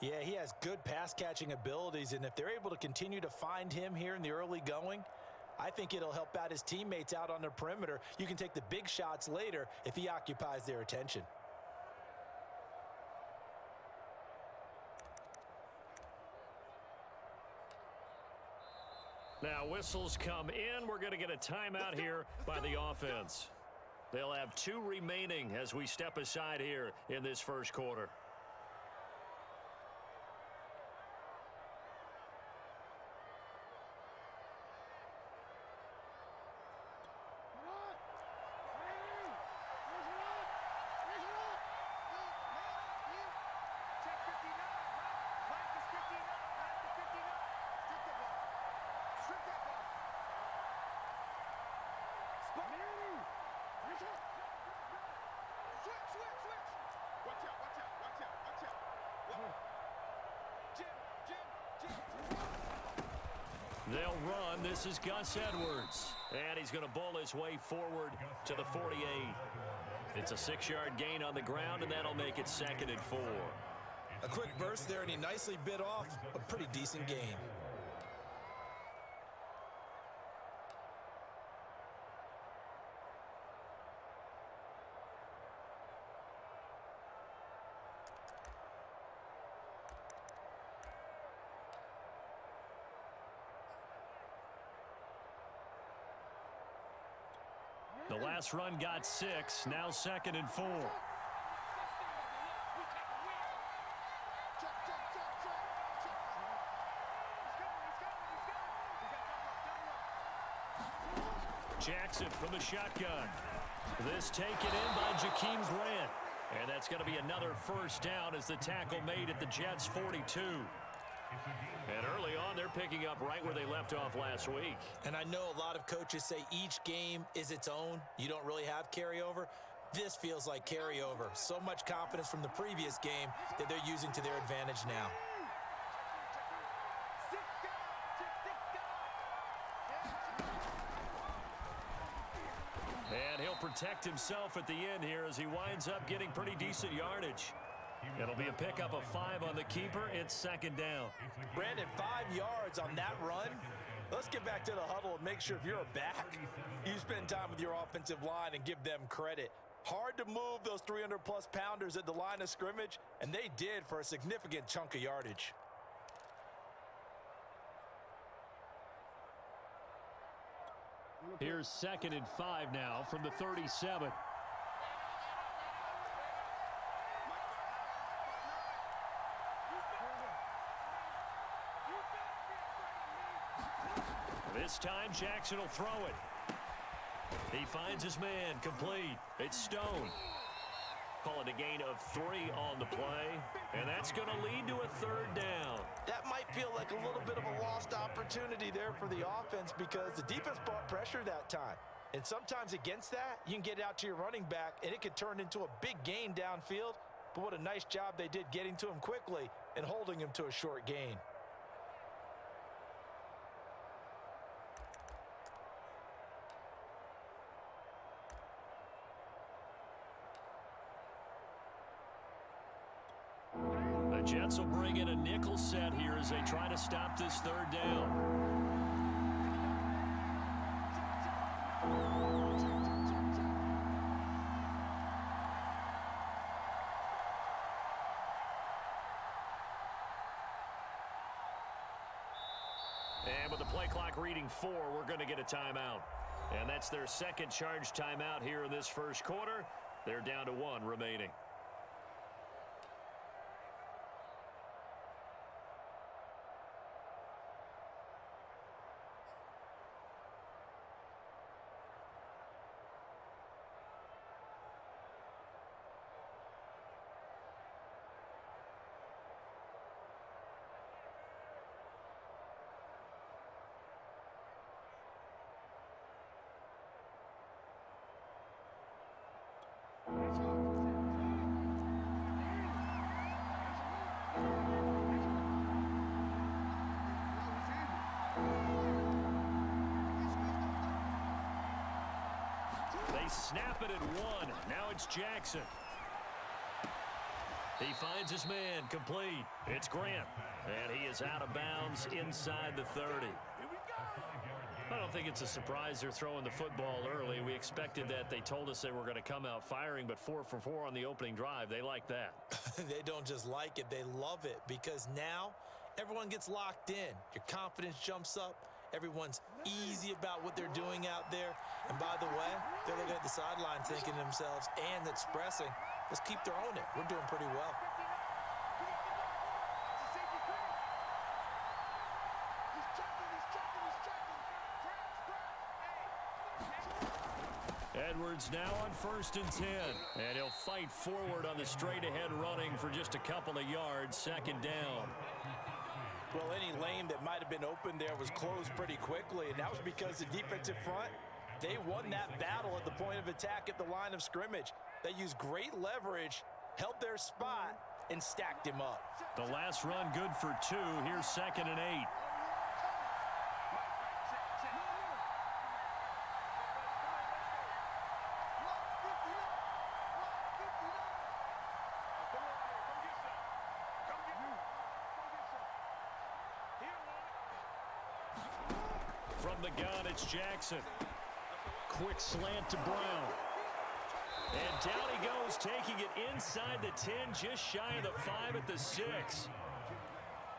Yeah, he has good pass-catching abilities, and if they're able to continue to find him here in the early going, I think it'll help out his teammates out on the perimeter. You can take the big shots later if he occupies their attention. Now whistles come in. We're going to get a timeout here by the offense. They'll have 2 remaining as we step aside here in this first quarter. They'll run. This is Gus Edwards. And he's going to bowl his way forward to the 48. It's a 6-yard gain on the ground, and that'll make it 2nd and 4. A quick burst there, and he nicely bit off a pretty decent gain. The last run got 6, now 2nd and 4. Jackson from the shotgun. This taken in by Jakeem Grant. And that's going to be another first down as the tackle made at the Jets' 42. And early on, they're picking up right where they left off last week. And I know a lot of coaches say each game is its own. You don't really have carryover. This feels like carryover. So much confidence from the previous game that they're using to their advantage now. And he'll protect himself at the end here as he winds up getting pretty decent yardage. It'll be a pickup of 5 on the keeper. It's 2nd down. Brandon, 5 yards on that run. Let's get back to the huddle and make sure if you're a back, you spend time with your offensive line and give them credit. Hard to move those 300-plus pounders at the line of scrimmage, and they did for a significant chunk of yardage. Here's 2nd and 5 now from the 37. This time, Jackson will throw it. He finds his man, complete. It's Stone. Call it a gain of 3 on the play, and that's going to lead to a 3rd down. That might feel like a little bit of a lost opportunity there for the offense because the defense brought pressure that time. And sometimes against that, you can get out to your running back, and it could turn into a big gain downfield. But what a nice job they did getting to him quickly and holding him to a short gain. The Jets will bring in a nickel set here as they try to stop this 3rd down. And with the play clock reading 4, we're going to get a timeout. And that's their 2nd charge timeout here in this first quarter. They're down to 1 remaining. Snap it at 1. Now it's Jackson. He finds his man, complete. It's Grant, and he is out of bounds inside the 30. I don't think it's a surprise they're throwing the football early. We expected that. They told us they were going to come out firing, but 4 for 4 on the opening drive. They like that. They don't just like it, they love it, because now everyone gets locked in. Your confidence jumps up. Everyone's easy about what they're doing out there. And by the way, they're looking at the sideline thinking to themselves and expressing, let's keep throwing it. We're doing pretty well. Edwards now on 1st and 10. And he'll fight forward on the straight-ahead running for just a couple of yards. 2nd down. Well, any lane that might have been open there was closed pretty quickly, and that was because the defensive front, they won that battle at the point of attack at the line of scrimmage. They used great leverage, held their spot, and stacked him up. The last run good for 2. Here's 2nd and 8. From the gun, it's Jackson. Quick slant to Brown. And down he goes, taking it inside the 10, just shy of the 5 at the 6.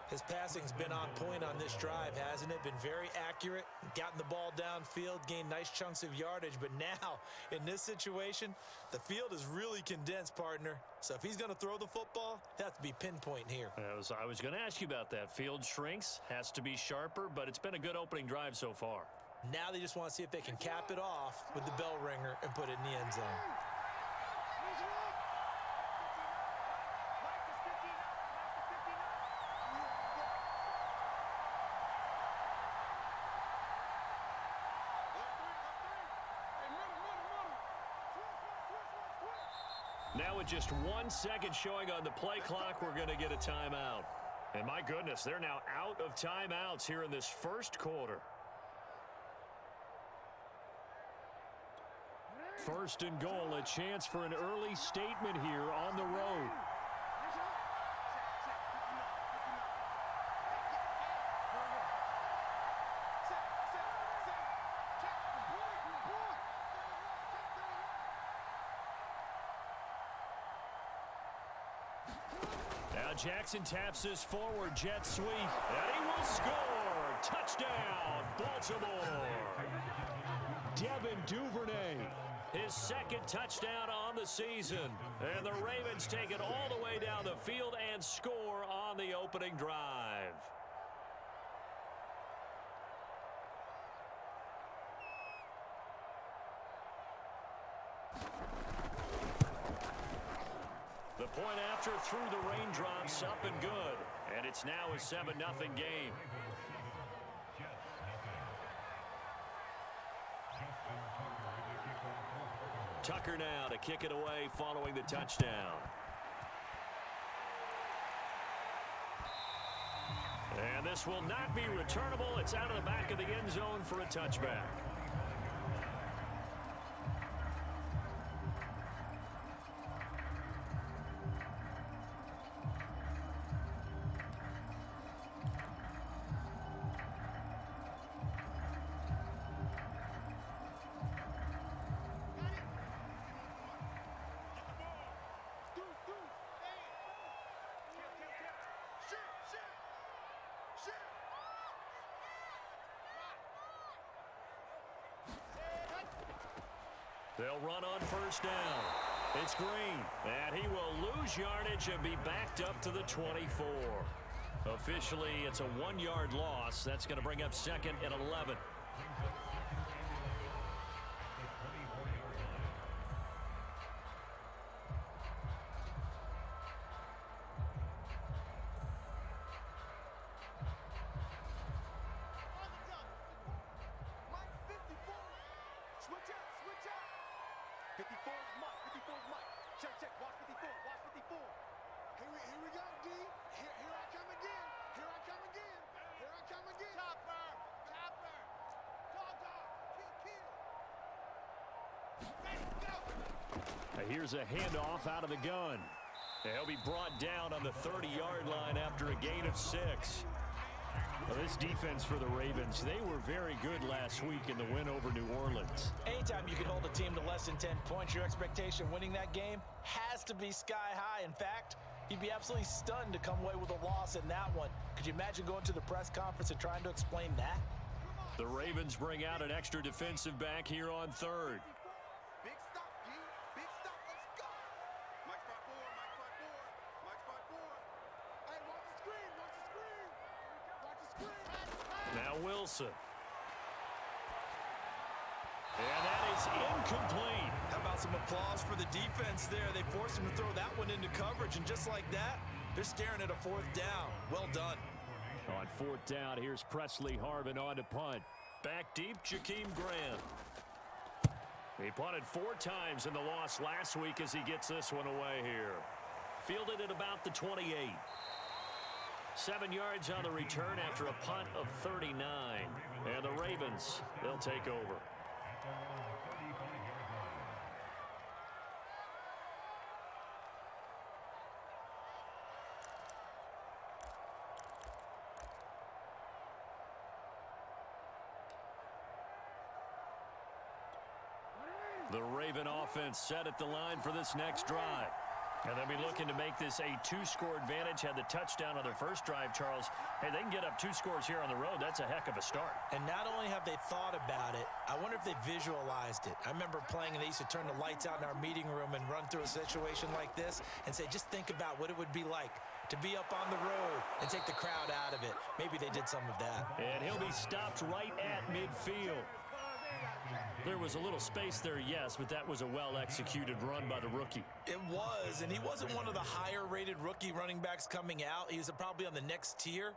His passing's been on point on this drive, hasn't it? Been very accurate, gotten the ball downfield, gained nice chunks of yardage. But now, in this situation, the field is really condensed, partner. So if he's going to throw the football, it has to be pinpoint here. I was going to ask you about that. Field shrinks, has to be sharper, but it's been a good opening drive so far. Now they just want to see if they can cap it off with the bell ringer and put it in the end zone. Now with just 1 second showing on the play clock, we're going to get a timeout. And my goodness, they're now out of timeouts here in this first quarter. 1st and goal, a chance for an early statement here on the road. Now Jackson taps this forward, jet sweep, and he will score. Touchdown, Baltimore. Devin Duvernay, his 2nd touchdown on the season. And the Ravens take it all the way down the field and score on the opening drive. The point after through the raindrops, up and good. And it's now a 7-0 game. Tucker now to kick it away following the touchdown. And this will not be returnable. It's out of the back of the end zone for a touchback. They'll run on 1st down. It's Green, and he will lose yardage and be backed up to the 24. Officially, it's a 1-yard loss. That's going to bring up 2nd and 11. Here's a handoff out of the gun. He'll be brought down on the 30-yard line after a gain of 6. Well, this defense for the Ravens, they were very good last week in the win over New Orleans. Anytime you can hold a team to less than 10 points, your expectation winning that game has to be sky high. In fact, you'd be absolutely stunned to come away with a loss in that one. Could you imagine going to the press conference and trying to explain that? The Ravens bring out an extra defensive back here on third. Big stop, D. Big stop. Let's go. Mike spot four. Mike spot four. Mike spot four. Hey, watch the screen. Watch the screen. Watch the screen. Now Wilson. And that is incomplete. How about some applause for the defense there? They forced him to throw that one into coverage, and just like that, they're staring at a 4th down. Well done. On 4th down, here's Presley Harvin on to punt. Back deep, Jakeem Grant. He punted 4 times in the loss last week as he gets this one away here. Fielded at about the 28. 7 yards on the return after a punt of 39. And the Ravens, they'll take over. The Raven offense set at the line for this next drive. And they'll be looking to make this a 2-score advantage. Had the touchdown on their first drive, Charles. Hey, they can get up 2 scores here on the road. That's a heck of a start. And not only have they thought about it, I wonder if they visualized it. I remember playing, and they used to turn the lights out in our meeting room and run through a situation like this and say, just think about what it would be like to be up on the road and take the crowd out of it. Maybe they did some of that. And he'll be stopped right at midfield. There was a little space there, yes, but that was a well-executed run by the rookie. It was, and he wasn't one of the higher-rated rookie running backs coming out. He was probably on the next tier.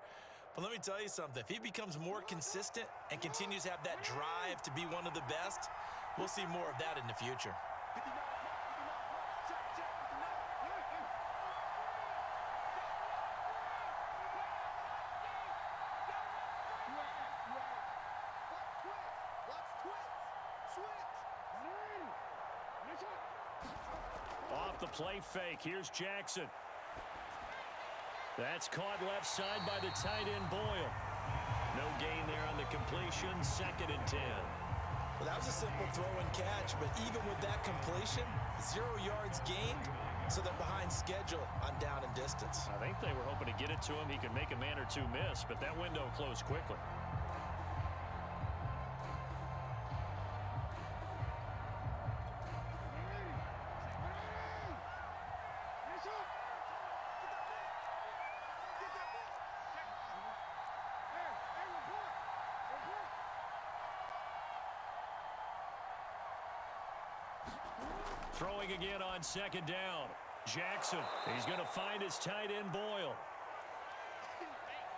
But let me tell you something. If he becomes more consistent and continues to have that drive to be one of the best, we'll see more of that in the future. Off the play fake, here's Jackson. That's caught left side by the tight end Boyle. No gain there on the completion, 2nd and 10. Well, that was a simple throw and catch, but even with that completion, 0 yards gained, so they're behind schedule on down and distance. I think they were hoping to get it to him. He could make a man or two miss, but that window closed quickly. Throwing again on 2nd down. Jackson, he's going to find his tight end Boyle.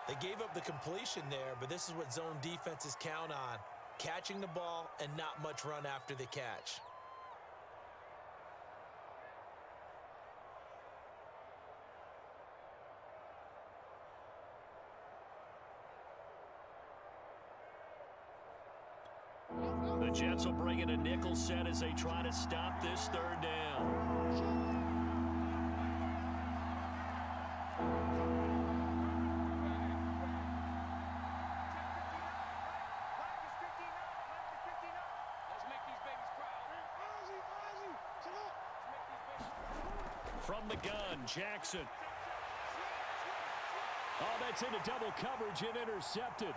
They gave up the completion there, but this is what zone defenses count on. Catching the ball and not much run after the catch. The Jets will bring in a nickel set as they try to stop this 3rd down. From the gun, Jackson. Oh, that's into double coverage and intercepted.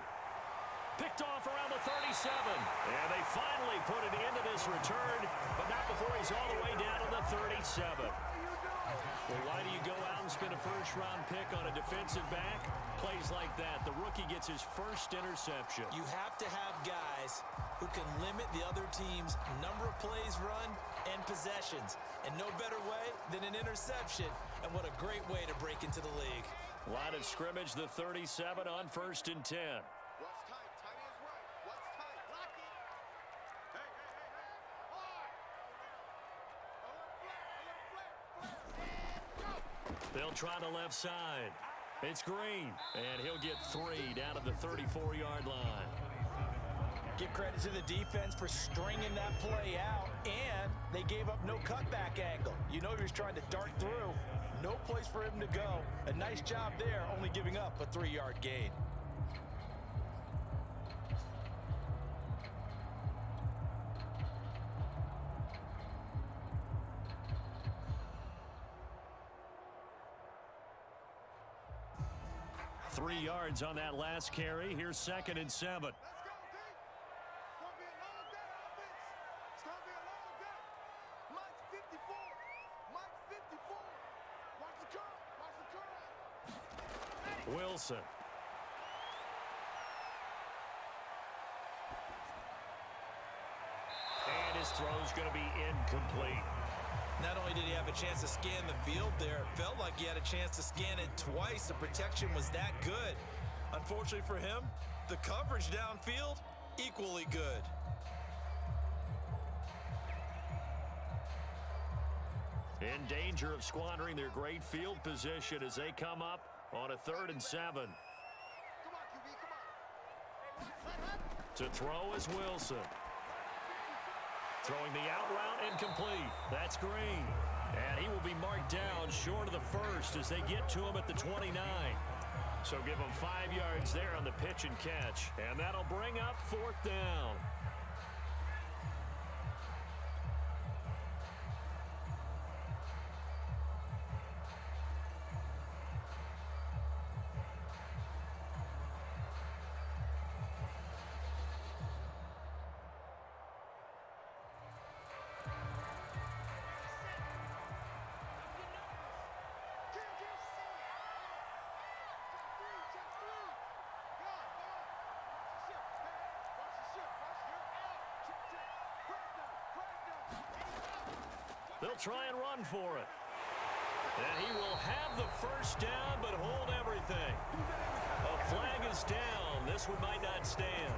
Picked off around the 37. And they finally put it into this return, but not before he's all the way down to the 37. Well, why do you go out and spend a first-round pick on a defensive back? Plays like that. The rookie gets his first interception. You have to have guys who can limit the other team's number of plays run and possessions. And no better way than an interception. And what a great way to break into the league. Line of scrimmage, the 37 on 1st and 10. What's tight? Tight is right. What's tight? Lock it. Hey, hey, hey, hey. Hard. They'll try the left side. It's Green, and he'll get 3 down to the 34-yard line. Give credit to the defense for stringing that play out, and they gave up no cutback angle. You know he was trying to dart through. No place for him to go. A nice job there, only giving up a 3-yard gain. Three yards on that last carry. Here's 2nd and 7. Let's go, D. It's going to be a long day, offense. It's going to be a long day. Mike's 54. Mike's 54. Watch the curl. Watch the curl. Wilson. And his throw's going to be incomplete. Not only did he have a chance to scan the field there, it felt like he had a chance to scan it twice. The protection was that good. Unfortunately for him, the coverage downfield, equally good. In danger of squandering their great field position as they come up on a 3rd and 7. Come on, QB, come on. To throw is Wilson. Throwing the out route incomplete. That's Green. And he will be marked down short of the first as they get to him at the 29. So give him 5 yards there on the pitch and catch. And that'll bring up 4th down. They'll try and run for it. And he will have the first down, but hold everything. A flag is down. This one might not stand.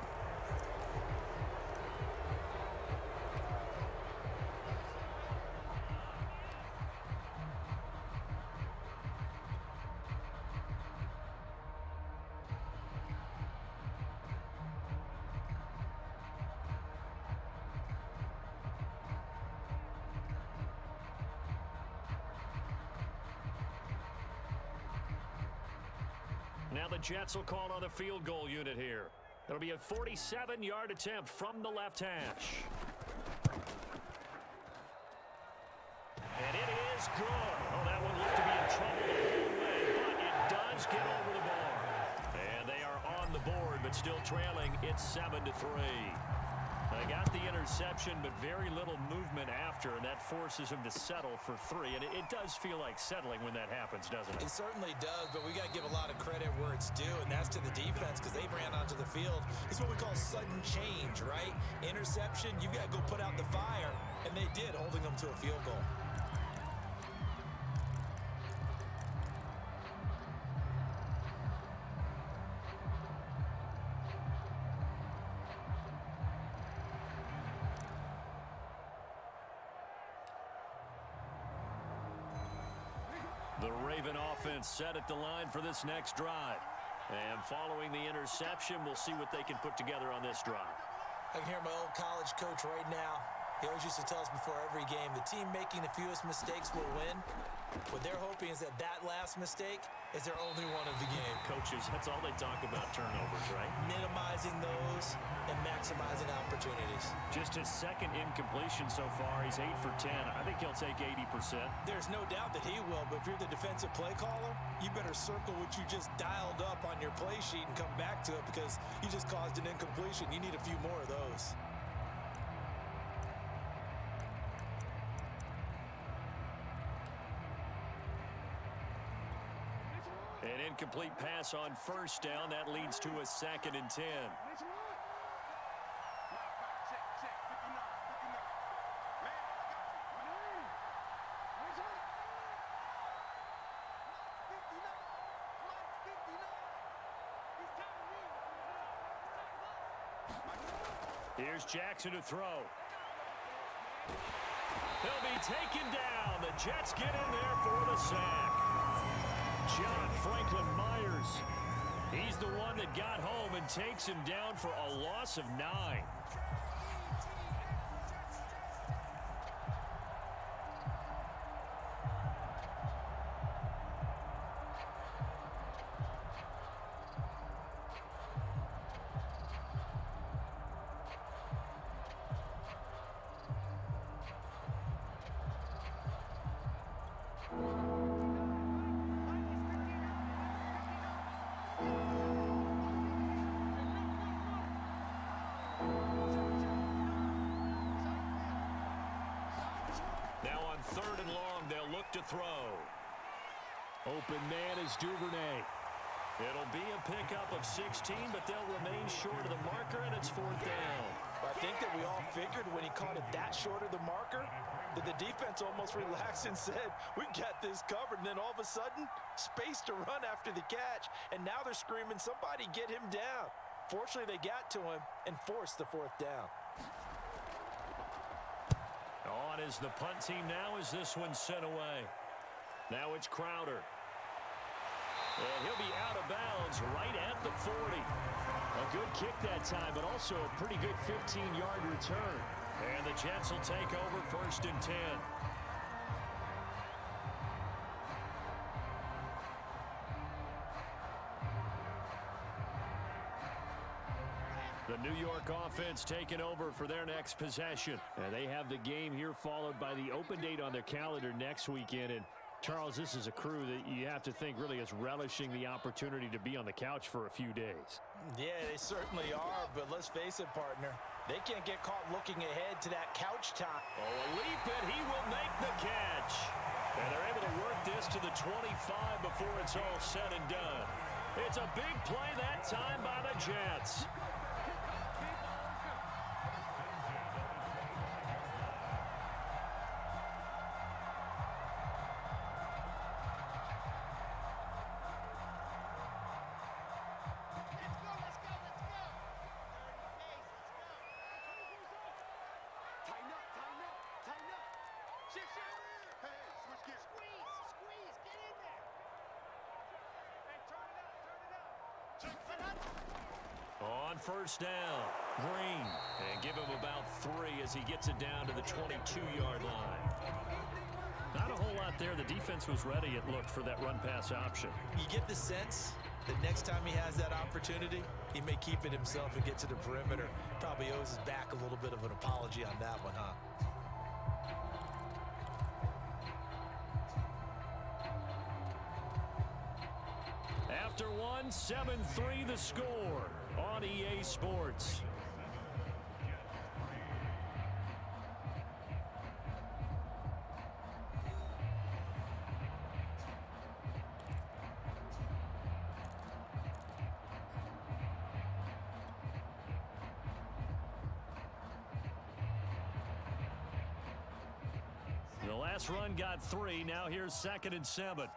Now the Jets will call on the field goal unit here. It'll be a 47-yard attempt from the left hash. And it is good. Oh, that one looked to be in trouble the whole way, but it does get over the bar. And they are on the board, but still trailing. It's 7-3. They got the interception, but very little movement after, and that forces him to settle for 3. And it does feel like settling when that happens, doesn't it? It certainly does, but we got to give a lot of credit where it's due, and that's to the defense because they ran onto the field. It's what we call sudden change, right? Interception, you got to go put out the fire, and they did, holding them to a field goal. The Raven offense set at the line for this next drive. And following the interception, we'll see what they can put together on this drive. I can hear my old college coach right now. He always used to tell us before every game, the team making the fewest mistakes will win. What they're hoping is that last mistake is their only one of the game. Coaches, that's all they talk about, turnovers, right? Minimizing those and maximizing opportunities. Just his 2nd incompletion so far. He's 8 for 10. I think he'll take 80%. There's no doubt that he will, but if you're the defensive play caller, you better circle what you just dialed up on your play sheet and come back to it because you just caused an incompletion. You need a few more of those. An incomplete pass on 1st down. That leads to a 2nd and 10. Here's Jackson to throw. He'll be taken down. The Jets get in there for the sack. John Franklin Myers. He's the one that got home and takes him down for a loss of 9. Now on 3rd and long, they'll look to throw. Open man is Duvernay. It'll be a pickup of 16, but they'll remain short of the marker, and it's 4th down. I think that we all figured when he caught it that short of the marker that the defense almost relaxed and said, we got this covered. And then all of a sudden, space to run after the catch. And now they're screaming, somebody get him down. Fortunately, they got to him and forced the 4th down. On is the punt team now as this one's sent away. Now it's Crowder. And he'll be out of bounds right at the 40. A good kick that time, but also a pretty good 15-yard return. And the Jets will take over 1st and 10. The New York offense taking over for their next possession. And they have the game here followed by the open date on their calendar next weekend. And Charles, this is a crew that you have to think really is relishing the opportunity to be on the couch for a few days. Yeah, they certainly are, but let's face it, partner. They can't get caught looking ahead to that couch time. Oh, a leap, and he will make the catch. And they're able to work this to the 25 before it's all said and done. It's a big play that time by the Jets. On 1st down, Green, and give him about 3 as he gets it down to the 22-yard line. Not a whole lot there. The defense was ready, it looked, for that run-pass option. You get the sense that next time he has that opportunity, he may keep it himself and get to the perimeter. Probably owes his back a little bit of an apology on that one, huh? After one, 7-3 the score on EA Sports. The last run got 3. Now here's 2nd and 7.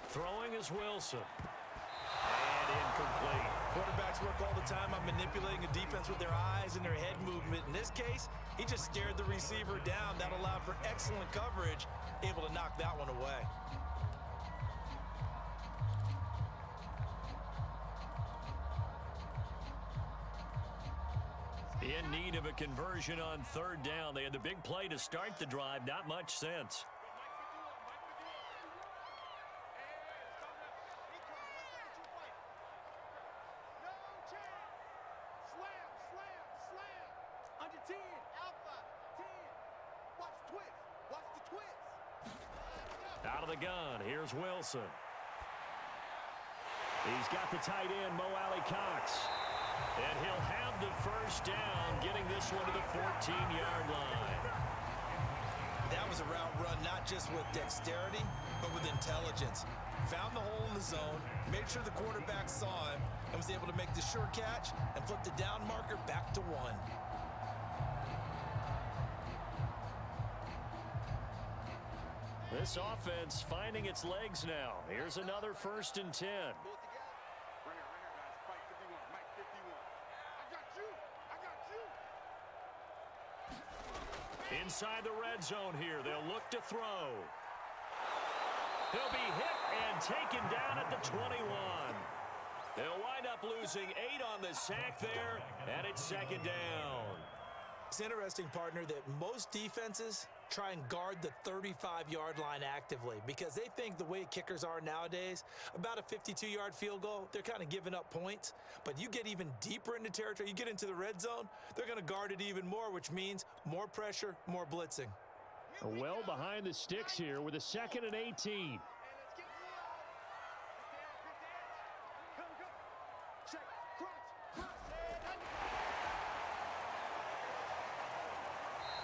Throwing is Wilson. And incomplete. Quarterbacks work all the time on manipulating a defense with their eyes and their head movement. In this case, he just stared the receiver down. That allowed for excellent coverage, able to knock that one away. In need of a conversion on 3rd down. They had the big play to start the drive. Not much sense. Out of the gun, here's Wilson. He's got the tight end, Mo Alley Cox. And he'll have the 1st down, getting this one to the 14-yard line. That was a route run not just with dexterity, but with intelligence. Found the hole in the zone, made sure the quarterback saw him, and was able to make the sure catch and flip the down marker back to 1. This offense finding its legs now. Here's another 1st and 10. Inside the red zone here, they'll look to throw. He'll be hit and taken down at the 21. They'll wind up losing 8 on the sack there, and it's 2nd down. It's interesting, partner, that most defenses try and guard the 35-yard line actively because they think the way kickers are nowadays, about a 52-yard field goal, they're kind of giving up points. But you get even deeper into territory, you get into the red zone, they're going to guard it even more, which means more pressure, more blitzing. Well behind the sticks here with a 2nd and 18.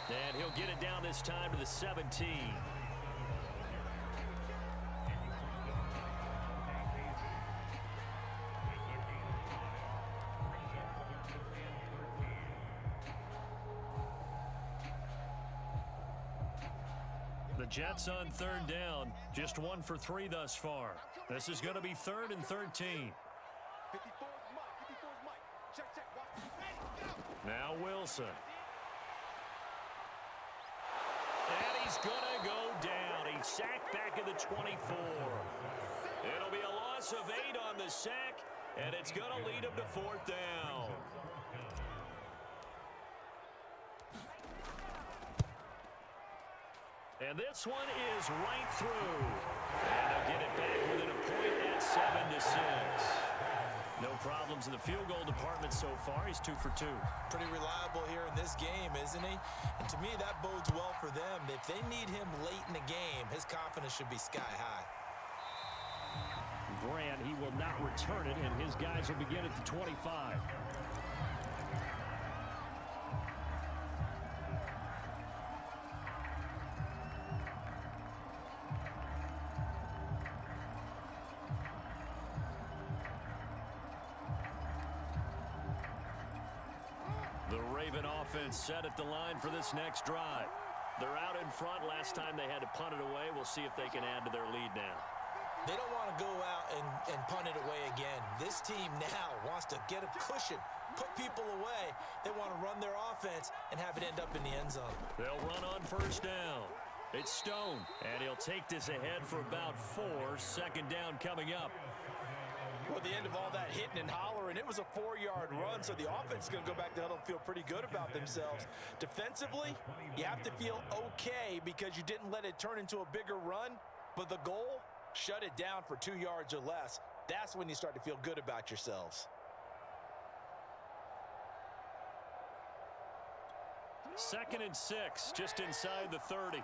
And he'll get it down this time to the 17. The Jets on 3rd down, just 1 for 3 thus far. This is going to be 3rd and 13. Now Wilson. And he's going to go down. He's sacked back at the 24. It'll be a loss of 8 on the sack, and it's going to lead him to 4th down. And this one is right through. And they'll get it back within a point at 7-6. No problems in the field goal department so far. He's 2 for 2. Pretty reliable here in this game, isn't he? And to me, that bodes well for them. If they need him late in the game, his confidence should be sky high. Grant, he will not return it, and his guys will begin at the 25. The Raven offense set at the line for this next drive. They're out in front. Last time they had to punt it away. We'll see if they can add to their lead now. They don't want to go out and punt it away again. This team now wants to get a cushion, put people away. They want to run their offense and have it end up in the end zone. They'll run on 1st down. It's Stone, and he'll take this ahead for about 4. 2nd down coming up. Well, at the end of all that hitting and hollering, it was a 4-yard run, so the offense is going to go back to huddle and feel pretty good about themselves. Defensively, you have to feel okay because you didn't let it turn into a bigger run, but the goal, shut it down for 2 yards or less. That's when you start to feel good about yourselves. 2nd and 6, just inside the 30.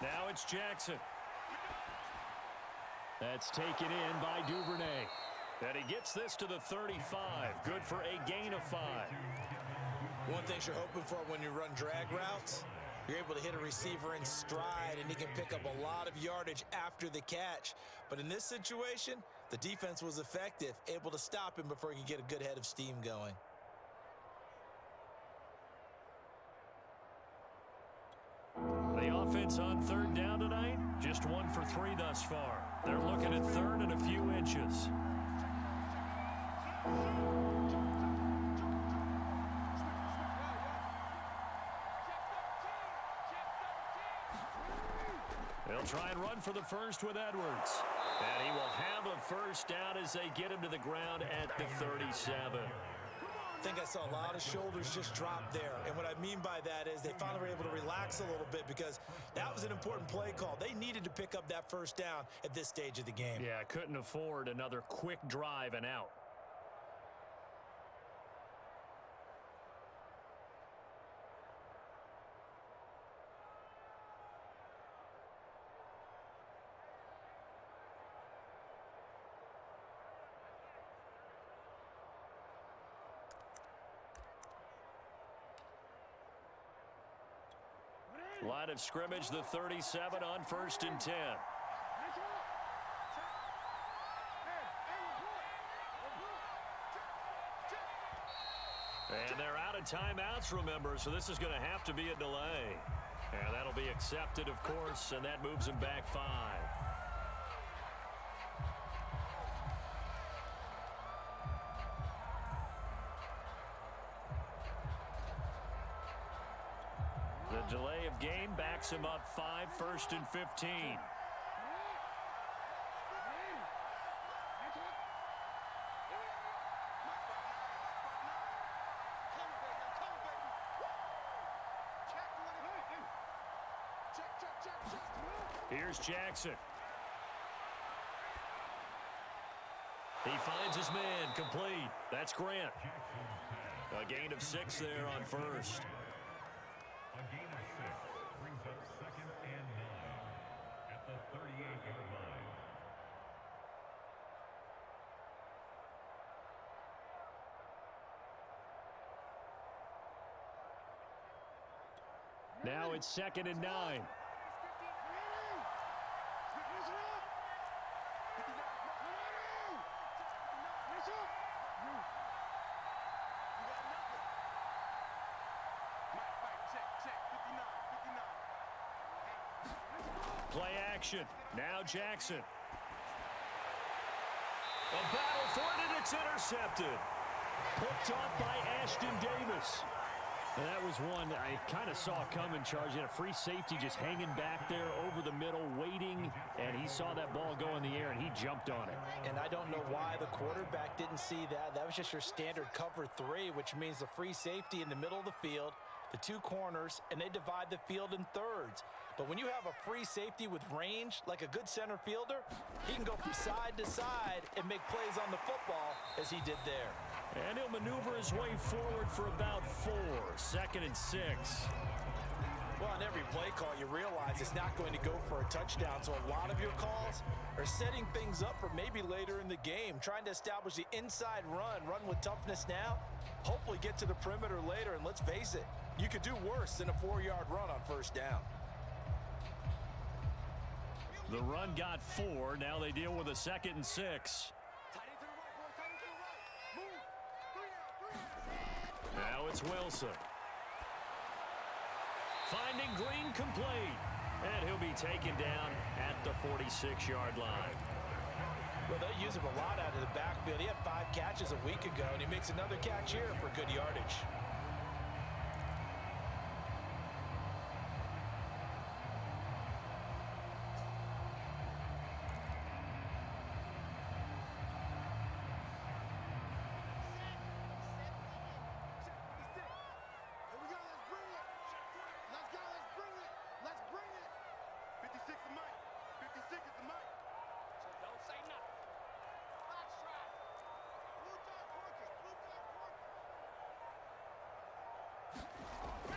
Now it's Jackson. That's taken in by Duvernay. And he gets this to the 35. Good for a gain of 5. One thing you're hoping for when you run drag routes, you're able to hit a receiver in stride, and he can pick up a lot of yardage after the catch. But in this situation, the defense was effective, able to stop him before he could get a good head of steam going. The offense on 3rd down tonight, just 1 for 3 thus far. They're looking at 3rd and a few inches. They'll try and run for the first with Edwards. And he will have a 1st down as they get him to the ground at the 37. I think I saw a lot of shoulders just drop there. And what I mean by that is they finally were able to relax a little bit because that was an important play call. They needed to pick up that 1st down at this stage of the game. Yeah, couldn't afford another quick drive and out. Line of scrimmage, the 37 on 1st and 10. And they're out of timeouts, remember, so this is going to have to be a delay. And that'll be accepted, of course, and that moves them back 5. The delay of game backs him up 5, 1st and 15. Here's Jackson. He finds his man, complete. That's Grant. A gain of 6 there on first. A gain of 6 brings up 2nd and 9 at the 38-yard line. Now it's 2nd and 9. Play action. Now Jackson. A battle for it, and it's intercepted. Picked off by Ashton Davis. And that was one that I kind of saw coming, Charge. He had a free safety just hanging back there over the middle, waiting, and he saw that ball go in the air, and he jumped on it. And I don't know why the quarterback didn't see that. That was just your standard cover 3, which means the free safety in the middle of the field, the 2 corners, and they divide the field in thirds. But when you have a free safety with range, like a good center fielder, he can go from side to side and make plays on the football as he did there. And he'll maneuver his way forward for about 4, 2nd and 6. Well, on every play call, you realize it's not going to go for a touchdown, so a lot of your calls are setting things up for maybe later in the game, trying to establish the inside run with toughness now, hopefully get to the perimeter later, and let's face it, you could do worse than a 4-yard run on first down. The run got 4. Now they deal with a 2nd and 6. Now it's Wilson. Finding Green complete. And he'll be taken down at the 46-yard line. Well, they use him a lot out of the backfield. He had 5 catches a week ago, and he makes another catch here for good yardage.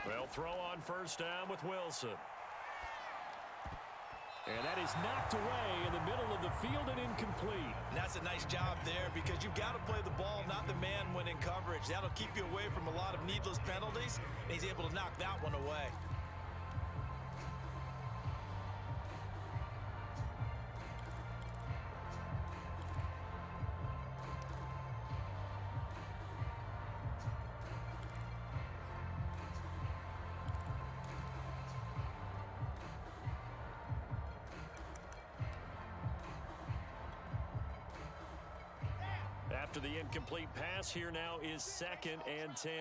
They'll throw on first down with Wilson. And that is knocked away in the middle of the field and incomplete. And that's a nice job there because you've got to play the ball, not the man when in coverage. That'll keep you away from a lot of needless penalties, and he's able to knock that one away. After the incomplete pass, here now is 2nd and 10.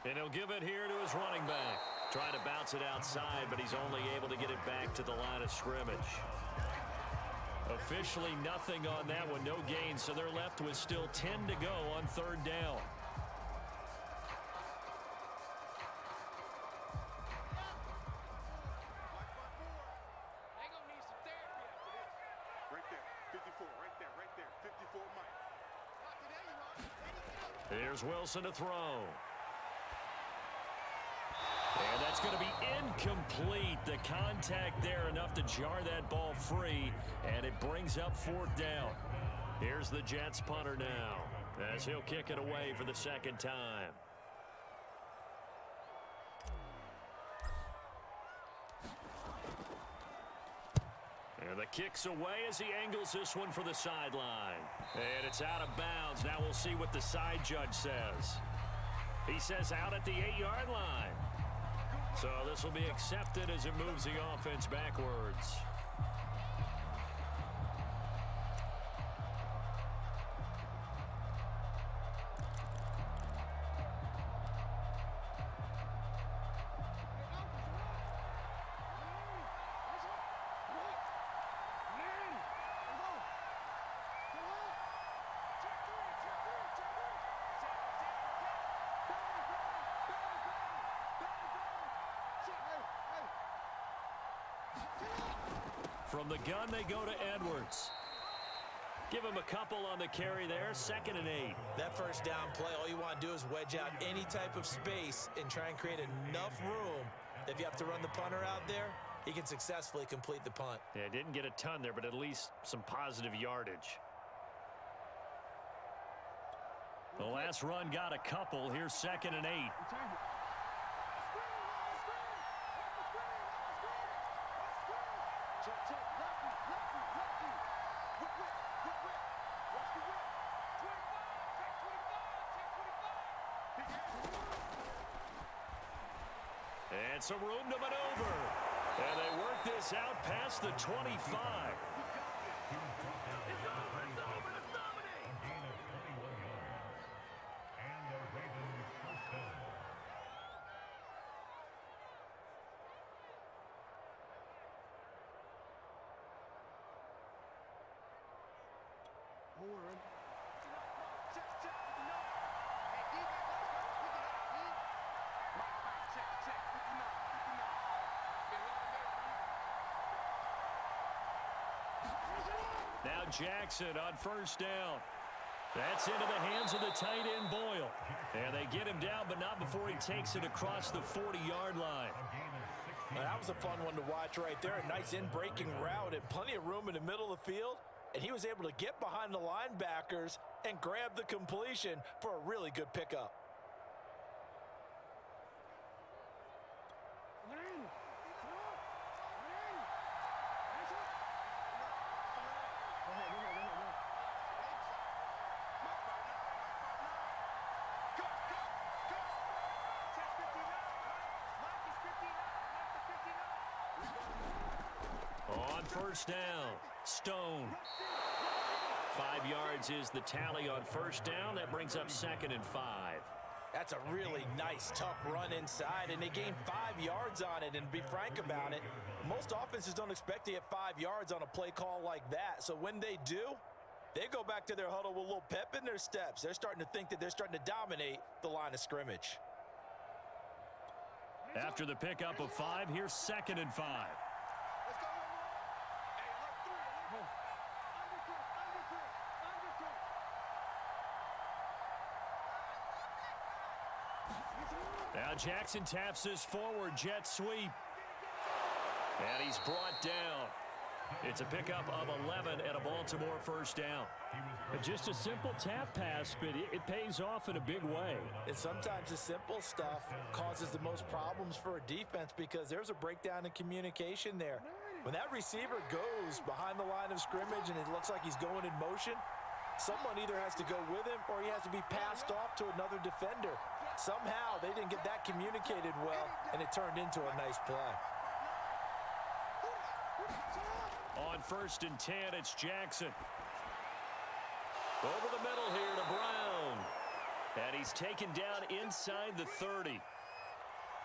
And he'll give it here to his running back. Trying to bounce it outside, but he's only able to get it back to the line of scrimmage. Officially nothing on that one, no gain, so they're left with still 10 to go on 3rd down. Here's Wilson to throw. And that's going to be incomplete. The contact there enough to jar that ball free, and it brings up 4th down. Here's the Jets punter now as he'll kick it away for the 2nd time. And the kick's away as he angles this one for the sideline. And it's out of bounds. Now we'll see what the side judge says. He says out at the 8-yard line. So this will be accepted as it moves the offense backwards. From the gun, they go to Edwards. Give him a couple on the carry there, 2nd and 8. That first down play, all you want to do is wedge out any type of space and try and create enough room. If you have to run the punter out there, he can successfully complete the punt. Yeah, didn't get a ton there, but at least some positive yardage. The last run got a couple. Here's 2nd and 8. And some room to maneuver. And they work this out past the 25. Now Jackson on first down. That's into the hands of the tight end Boyle. And they get him down, but not before he takes it across the 40-yard line. Now, that was a fun one to watch right there. A nice in-breaking route and plenty of room in the middle of the field. And he was able to get behind the linebackers and grab the completion for a really good pickup. On first down, Stone. 5 yards is the tally on first down. That brings up 2nd and 5. That's a really nice, tough run inside, and they gained 5 yards on it. And to be frank about it, most offenses don't expect to get 5 yards on a play call like that. So when they do, they go back to their huddle with a little pep in their steps. They're starting to think that they're starting to dominate the line of scrimmage. After the pickup of 5, here's 2nd and 5. Now Jackson taps this forward jet sweep. And he's brought down. It's a pickup of 11 and a Baltimore first down. Just a simple tap pass, but it pays off in a big way. And sometimes the simple stuff causes the most problems for a defense because there's a breakdown in communication there. When that receiver goes behind the line of scrimmage and it looks like he's going in motion, someone either has to go with him or he has to be passed off to another defender. Somehow they didn't get that communicated well, and it turned into a nice play. On 1st and 10, it's Jackson. Over the middle here to Brown. And he's taken down inside the 30.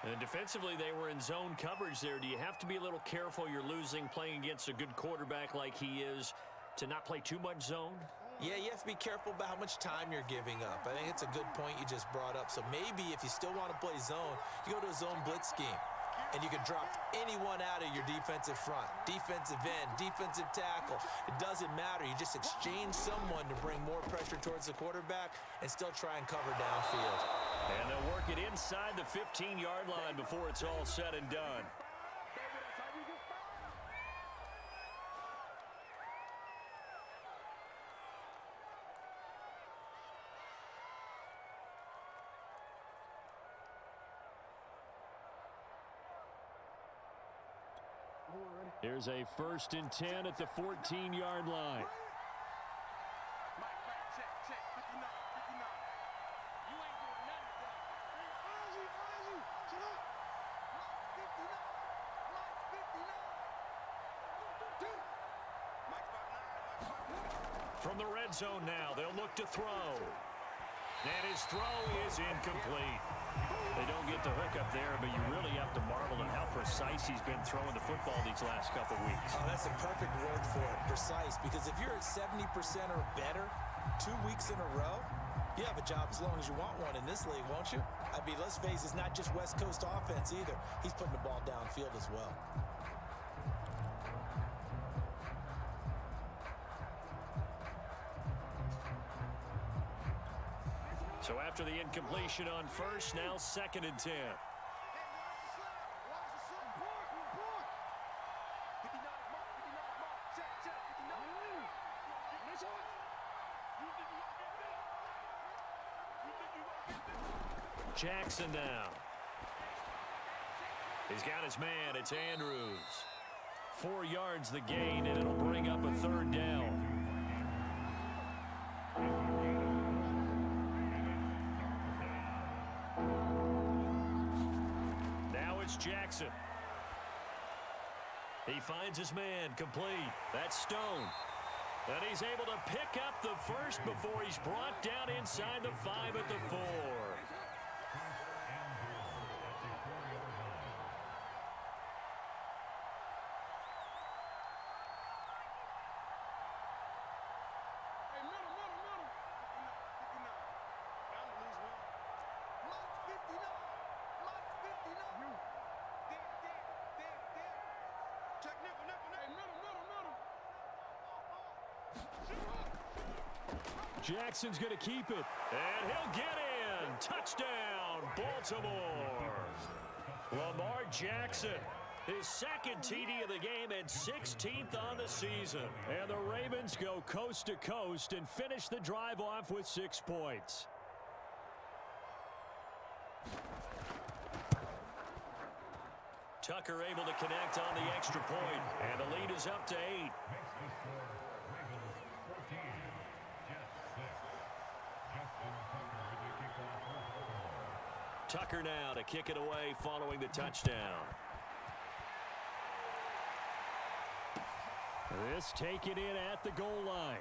And defensively, they were in zone coverage there. Do you have to be a little careful? You're losing playing against a good quarterback like he is to not play too much zone? Yeah, you have to be careful about how much time you're giving up. I think it's a good point you just brought up. So maybe if you still want to play zone, you go to a zone blitz scheme. And you can drop anyone out of your defensive front. Defensive end, defensive tackle. It doesn't matter. You just exchange someone to bring more pressure towards the quarterback and still try and cover downfield. And they'll work it inside the 15-yard line before it's all said and done. Here's a 1st and 10 at the 14-yard line. From the red zone now, they'll look to throw. And his throw is incomplete. They don't get the hook up there, but you really have to marvel at how precise he's been throwing the football these last couple weeks. Oh, that's a perfect word for it, precise, because if you're at 70% or better 2 weeks in a row, you have a job as long as you want one in this league, won't you? I mean, let's face it, it's not just West Coast offense either. He's putting the ball downfield as well. So after the incompletion on first, now 2nd and 10. Jackson now. He's got his man. It's Andrews. 4 yards the gain, and it'll bring up a 3rd down. Now it's Jackson. He finds his man complete. That's Stone. And he's able to pick up the first before he's brought down inside the 5 at the 4. Jackson's going to keep it. And he'll get in. Touchdown, Baltimore. Lamar Jackson, his 2nd TD of the game and 16th on the season. And the Ravens go coast to coast and finish the drive off with 6 points. Tucker able to connect on the extra point, and the lead is up to 8. Tucker now to kick it away following the touchdown. This taken in at the goal line.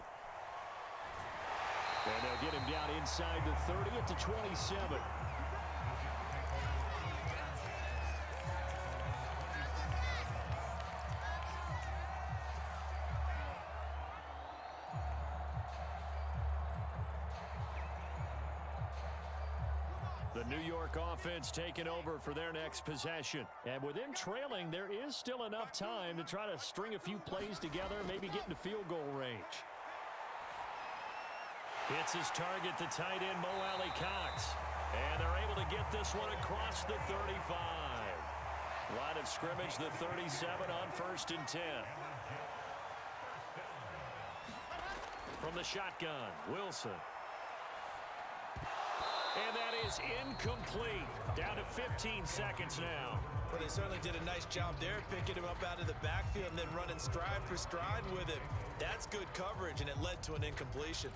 And they'll get him down inside the 30 at the 27. The New York offense taking over for their next possession. And with them trailing, there is still enough time to try to string a few plays together, maybe get into field goal range. Hits his target, the tight end, Mo Alley Cox. And they're able to get this one across the 35. Line of scrimmage, the 37 on 1st and 10. From the shotgun, Wilson. And that is incomplete. Down to 15 seconds now. Well, they certainly did a nice job there, picking him up out of the backfield and then running stride for stride with him. That's good coverage, and it led to an incompletion.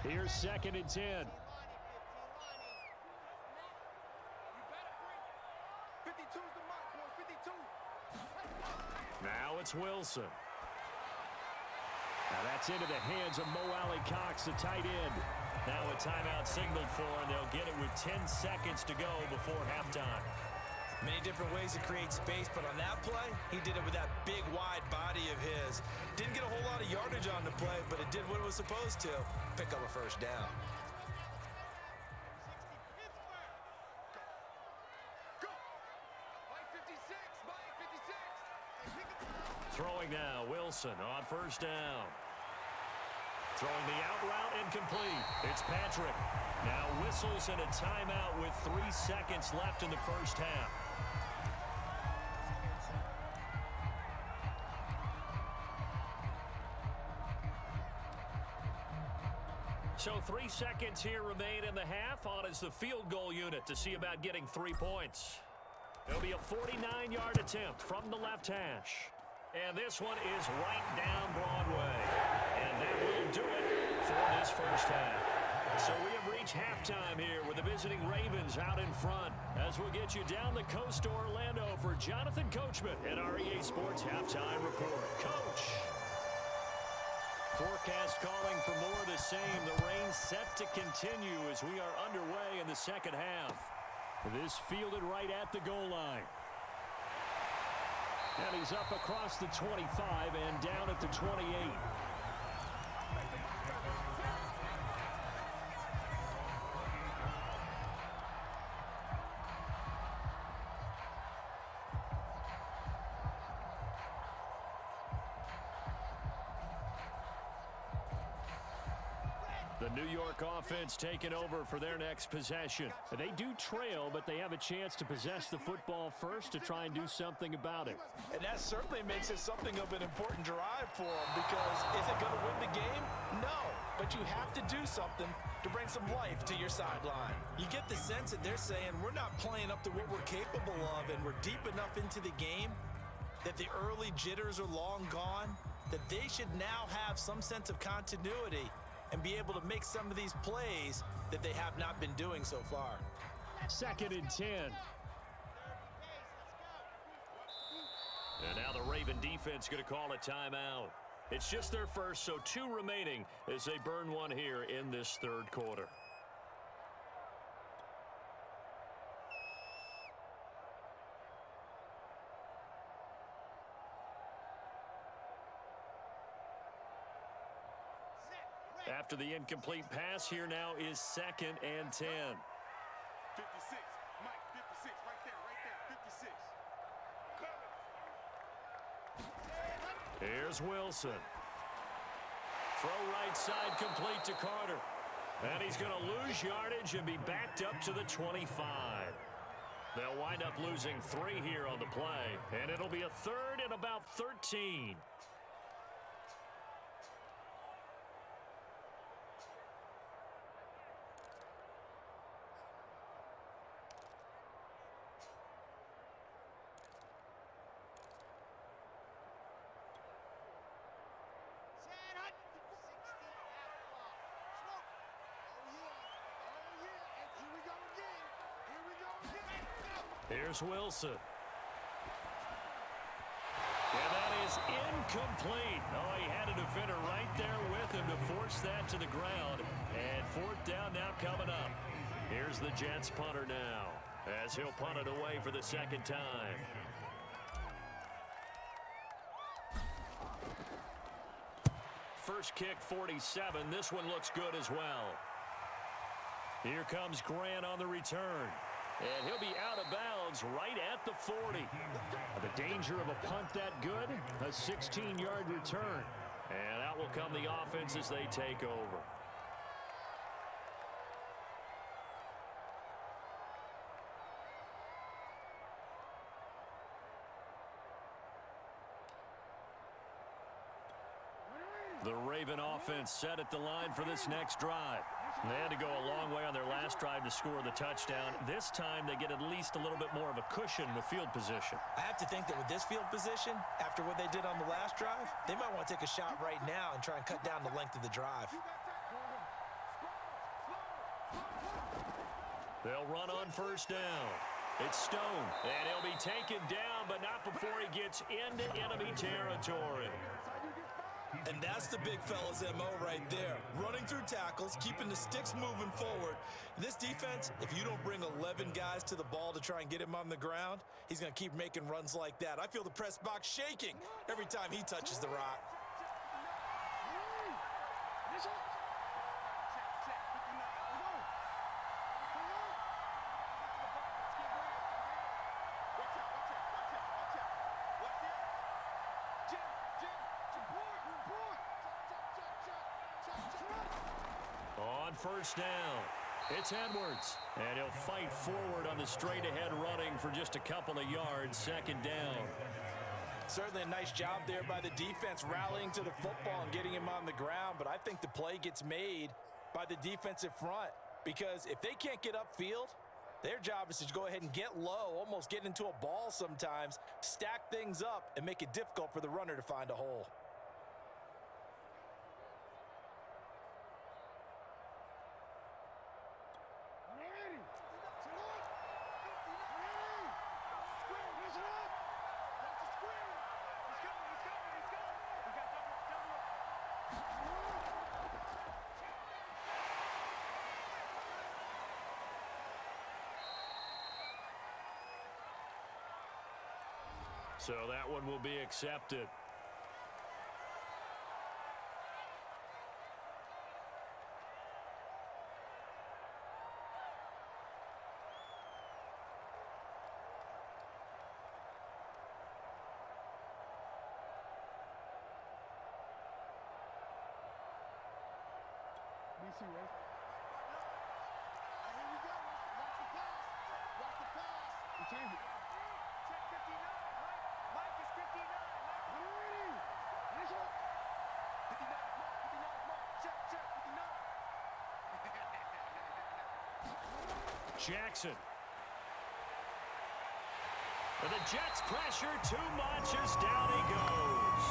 Here's 2nd and 10. Now it's Wilson. Now that's into the hands of Mo Alley Cox, the tight end. Now a timeout signaled for, and they'll get it with 10 seconds to go before halftime. Many different ways to create space, but on that play, he did it with that big, wide body of his. Didn't get a whole lot of yardage on the play, but it did what it was supposed to. Pick up a 1st down. Throwing now, Wilson on 1st down. Throwing the out route incomplete. It's Patrick. Now whistles and a timeout with 3 seconds left in the 1st half. So 3 seconds here remain in the half. On is the field goal unit to see about getting 3 points. It'll be a 49-yard attempt from the left hash. And this one is right down Broadway. And that will do it for this 1st half. So we have reached halftime here with the visiting Ravens out in front. As we'll get you down the coast to Orlando for Jonathan Coachman and our EA Sports Halftime Report. Coach. Forecast calling for more of the same. The rain set to continue as we are underway in the 2nd half. This fielded right at the goal line. And he's up across the 25 and down at the 28. The New York offense taking over for their next possession. They do trail, but they have a chance to possess the football first to try and do something about it. And that certainly makes it something of an important drive for them, because is it going to win the game? No, but you have to do something to bring some life to your sideline. You get the sense that they're saying we're not playing up to what we're capable of, and we're deep enough into the game that the early jitters are long gone, that they should now have some sense of continuity and be able to make some of these plays that they have not been doing so far. 2nd and 10. And now the Raven defense going to call a timeout. It's just their first, so 2 remaining as they burn one here in this 3rd quarter. After the incomplete pass, here now is 2nd and 10. 56. Mike, 56. Right there. 56. Here's Wilson. Throw right side complete to Carter. And he's going to lose yardage and be backed up to the 25. They'll wind up losing 3 here on the play. And it'll be a 3rd and about 13. Here's Wilson. And that is incomplete. Oh, he had a defender right there with him to force that to the ground. And 4th down now coming up. Here's the Jets punter now, as he'll punt it away for the 2nd time. First kick, 47. This one looks good as well. Here comes Grant on the return. And he'll be out of bounds right at the 40. The danger of a punt that good, a 16-yard return. And out will come the offense as they take over. The Raven offense set at the line for this next drive. They had to go a long way on their last drive to score the touchdown. This time they get at least a little bit more of a cushion with field position. I have to think that with this field position, after what they did on the last drive, they might want to take a shot right now and try and cut down the length of the drive. They'll run on 1st down. It's Stone, and he'll be taken down, but not before he gets into enemy territory. And that's the big fella's MO right there. Running through tackles, keeping the sticks moving forward. This defense, if you don't bring 11 guys to the ball to try and get him on the ground, he's going to keep making runs like that. I feel the press box shaking every time he touches the rock. On 1st down, it's Edwards. And he'll fight forward on the straight-ahead running for just a couple of yards. 2nd down. Certainly a nice job there by the defense rallying to the football and getting him on the ground, but I think the play gets made by the defensive front, because if they can't get upfield, their job is to go ahead and get low, almost get into a ball sometimes, stack things up, and make it difficult for the runner to find a hole. So that one will be accepted. see, right? Here we go. Watch the pass. Watch the pass. You change it. Check 59. Mike is 59. Ready. Nice one. 59 is Mark. 59 is Mark. Check, 59. Jackson. And the Jets pressure too much as down he goes.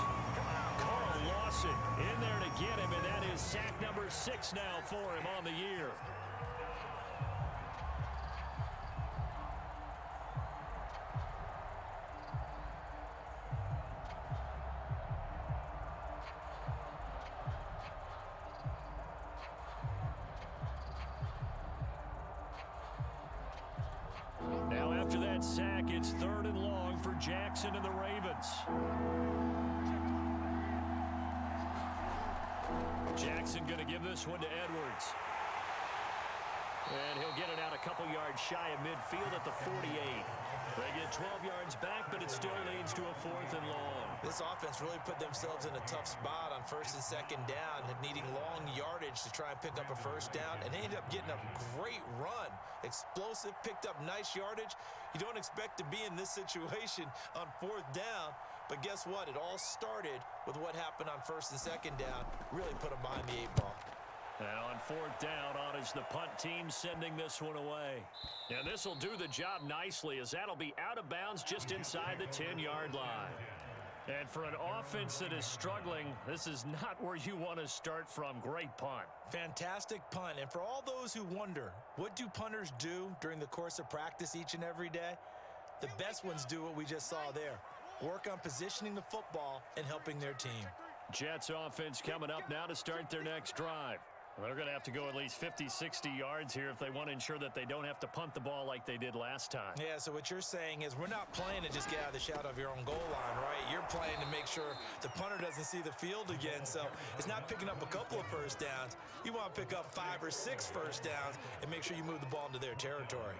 Carl Lawson in there to get him, and that is sack number 6 now for him on the year. Now after that sack, it's 3rd and long for Jackson and the Ravens. Jackson going to give this one to Edwards. And he'll get it out a couple yards shy of midfield at the 48. They get 12 yards back, but it still leads to a 4th and long. This offense really put themselves in a tough spot on 1st and 2nd down, needing long yardage to try and pick up a 1st down, and they ended up getting a great run. Explosive, picked up nice yardage. You don't expect to be in this situation on 4th down, but guess what? It all started with what happened on 1st and 2nd down. Really put them behind the 8 ball. Now on 4th down, on is the punt team sending this one away. And this will do the job nicely, as that'll be out of bounds just inside the 10-yard line. And for an offense that is struggling, this is not where you want to start from. Great punt. Fantastic punt. And for all those who wonder, what do punters do during the course of practice each and every day? The best ones do what we just saw there. Work on positioning the football and helping their team. Jets offense coming up now to start their next drive. They're going to have to go at least 50, 60 yards here if they want to ensure that they don't have to punt the ball like they did last time. Yeah, so what you're saying is we're not playing to just get out of the shadow of your own goal line, right? You're playing to make sure the punter doesn't see the field again. So it's not picking up a couple of 1st downs. You want to pick up 5 or 6 1st downs and make sure you move the ball into their territory.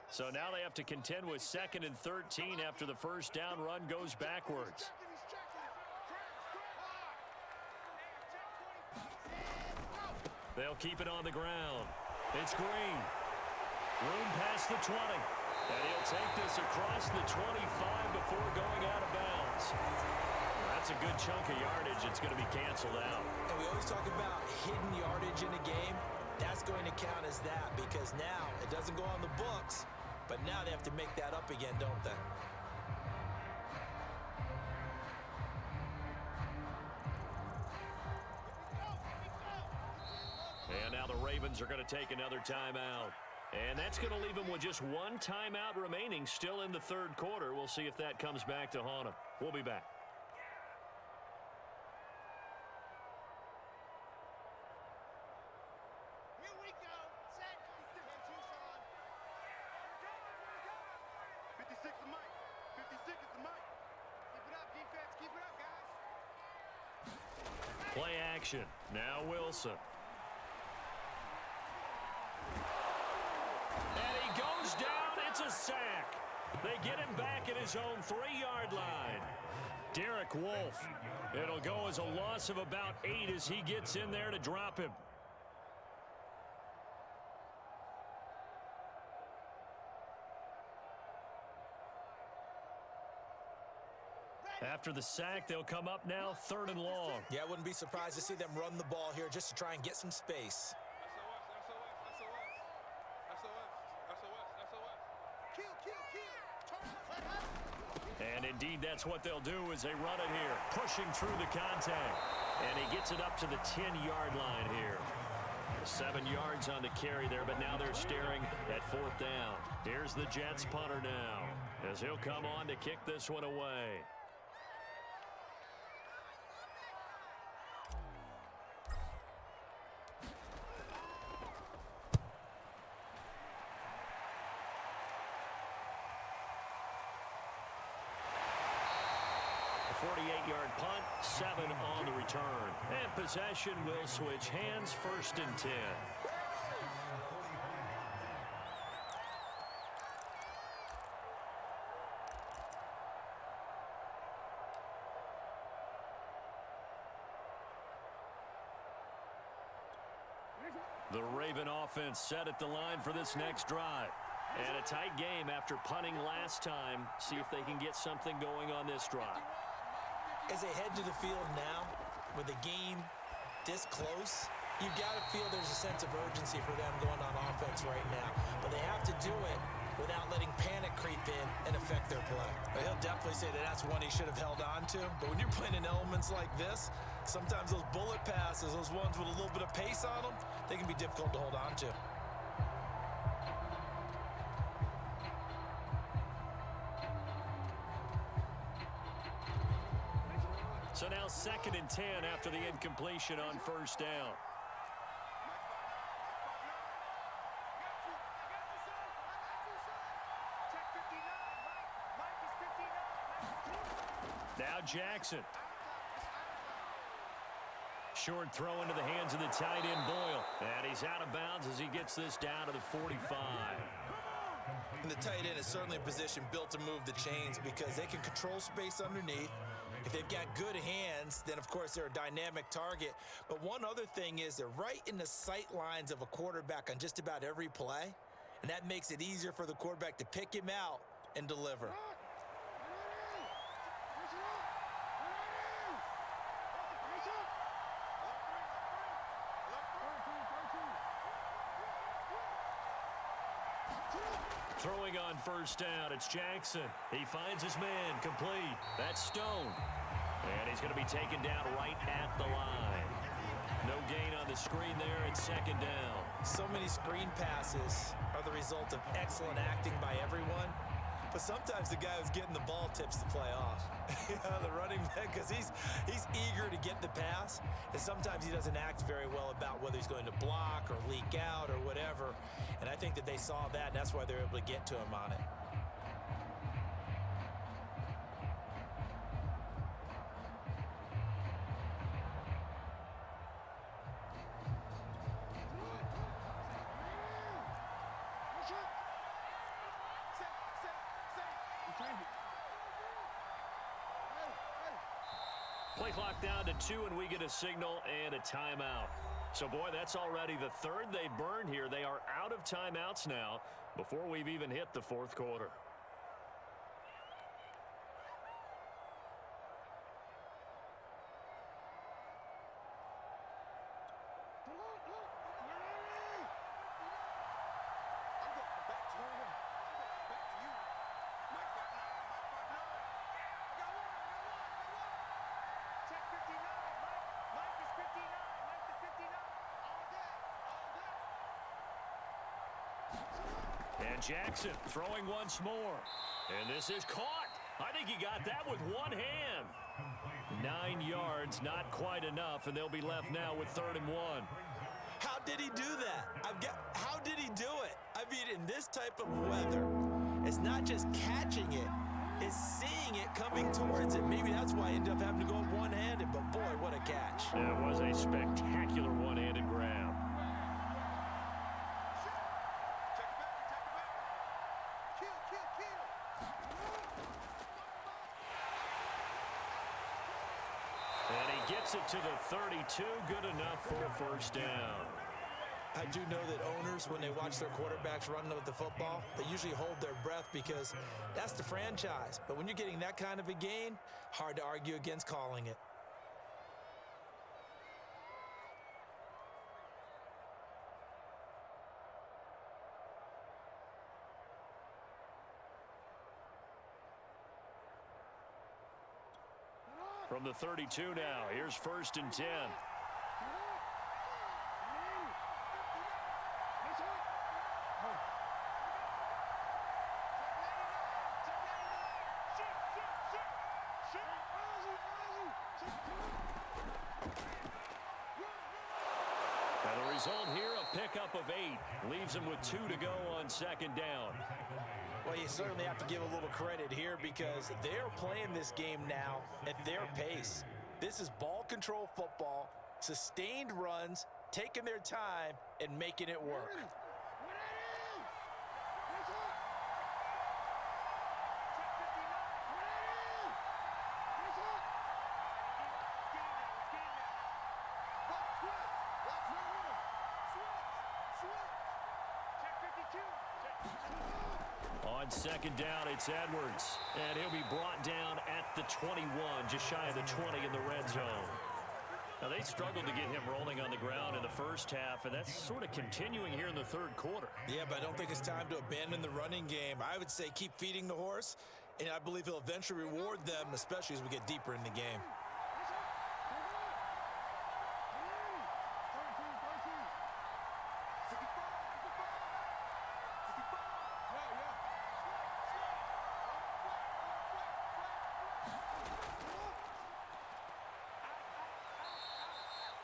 So now they have to contend with 2nd and 13 after the 1st down run goes backwards. They'll keep it on the ground. It's Green. Room past the 20. And he'll take this across the 25 before going out of bounds. That's a good chunk of yardage. It's going to be canceled out. And we always talk about hidden yardage in a game. That's going to count as that, because now it doesn't go on the books, but now they have to make that up again, don't they? And now the Ravens are going to take another timeout. And that's going to leave them with just 1 timeout remaining still in the 3rd quarter. We'll see if that comes back to haunt them. We'll be back. Here we go. Set. Tucson. 56 is Mike. 56 is the Mike. Keep it up, defense. Keep it up, guys. Play action. Now Wilson. And he goes down. It's a sack. They get him back at his own 3-yard line. Derek Wolfe. It'll go as a loss of about 8 as he gets in there to drop him. After the sack, they'll come up now 3rd and long. Yeah, I wouldn't be surprised to see them run the ball here just to try and get some space. And indeed, that's what they'll do as they run it here, pushing through the contact. And he gets it up to the 10-yard line here. 7 yards on the carry there, but now they're staring at 4th down. Here's the Jets punter now, as he'll come on to kick this one away. A 48-yard punt, 7 on the return. And possession will switch hands, 1st and 10. The Raven offense set at the line for this next drive. And a tight game after punting last time. See if they can get something going on this drive. As they head to the field now, with the game this close, you've got to feel there's a sense of urgency for them going on offense right now. But they have to do it without letting panic creep in and affect their play. But he'll definitely say that that's one he should have held on to. But when you're playing in elements like this, sometimes those bullet passes, those ones with a little bit of pace on them, they can be difficult to hold on to. So now 2nd and 10 after the incompletion on first down. Now Jackson. Short throw into the hands of the tight end Boyle. And he's out of bounds as he gets this down to the 45. And the tight end is certainly a position built to move the chains because they can control space underneath. If they've got good hands, then of course they're a dynamic target. But one other thing is they're right in the sight lines of a quarterback on just about every play. And that makes it easier for the quarterback to pick him out and deliver. Throwing on first down, it's Jackson. He finds his man, complete. That's Stone. And he's going to be taken down right at the line. No gain on the screen there. It's 2nd down. So many screen passes are the result of excellent acting by everyone. But sometimes the guy who's getting the ball tips the play off. The running back, because he's eager to get the pass. And sometimes he doesn't act very well about whether he's going to block or leak out or whatever. And I think that they saw that, and that's why they're able to get to him on it. Play clock down to 2, and we get a signal and a timeout. So, boy, that's already the 3rd they burned here. They are out of timeouts now before we've even hit the 4th quarter. And Jackson throwing once more. And this is caught. I think he got that with one hand. 9 yards, not quite enough, and they'll be left now with 3rd and 1. How did he do that? How did he do it? I mean, in this type of weather, it's not just catching it, it's seeing it coming towards it. Maybe that's why he ended up having to go up one-handed, but boy, what a catch. It was a spectacular one-handed grab. And he gets it to the 32, good enough for a first down. I do know that owners, when they watch their quarterbacks running with the football, they usually hold their breath because that's the franchise. But when you're getting that kind of a gain, hard to argue against calling it. From the 32 now, here's 1st and 10. And the result here, a pickup of 8. Leaves him with 2 to go on 2nd down. Well, you certainly have to give a little credit here because they're playing this game now at their pace. This is ball control football, sustained runs, taking their time, and making it work. On second down, it's Edwards. And he'll be brought down at the 21, just shy of the 20 in the red zone. Now, they struggled to get him rolling on the ground in the first half, and that's sort of continuing here in the third quarter. Yeah, but I don't think it's time to abandon the running game. I would say keep feeding the horse, and I believe he'll eventually reward them, especially as we get deeper in the game.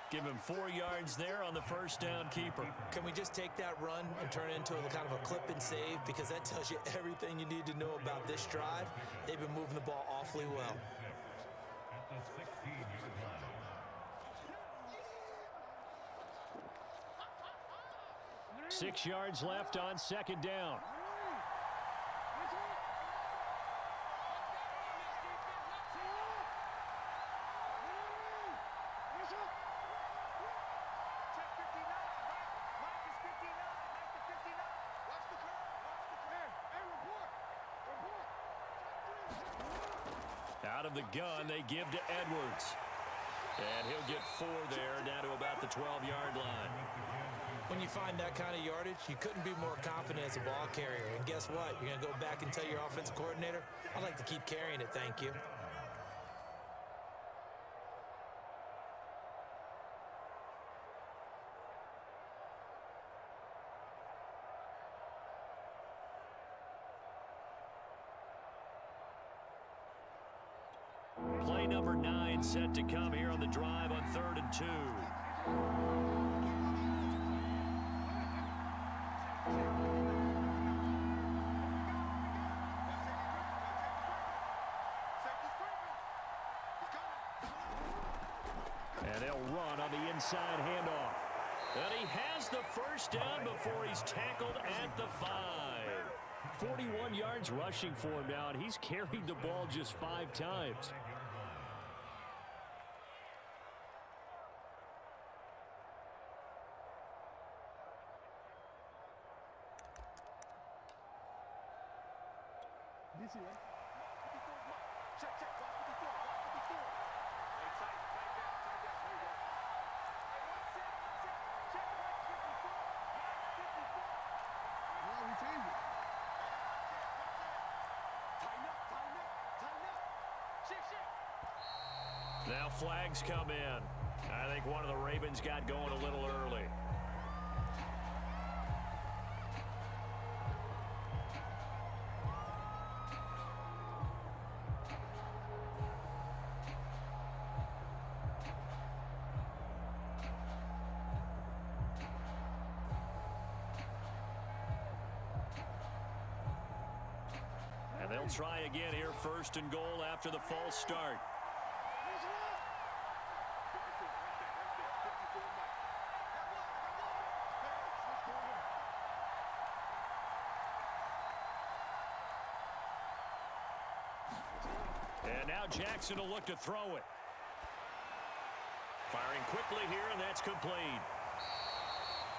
Give him 4 yards there on the first down keeper. Can we just take that run and turn it into a kind of a clip and save? Because that tells you everything you need to know about this drive. They've been moving the ball awfully well. At the 16-yard line. 6 yards left on second down. Out of the gun, they give to Edwards. And he'll get 4 there, down to about the 12-yard line. When you find that kind of yardage, you couldn't be more confident as a ball carrier. And guess what? You're going to go back and tell your offensive coordinator, I'd like to keep carrying it, thank you. Play number 9 set to come here on the drive on 3rd and 2. And they'll run on the inside handoff. And he has the first down before he's tackled at the 5. 41 yards rushing for him now, and he's carried the ball just 5 times. Now flags come in. I think one of the Ravens got going a little early. And they'll try again here, 1st and goal after the false start. And now Jackson will look to throw it. Firing quickly here, and that's complete.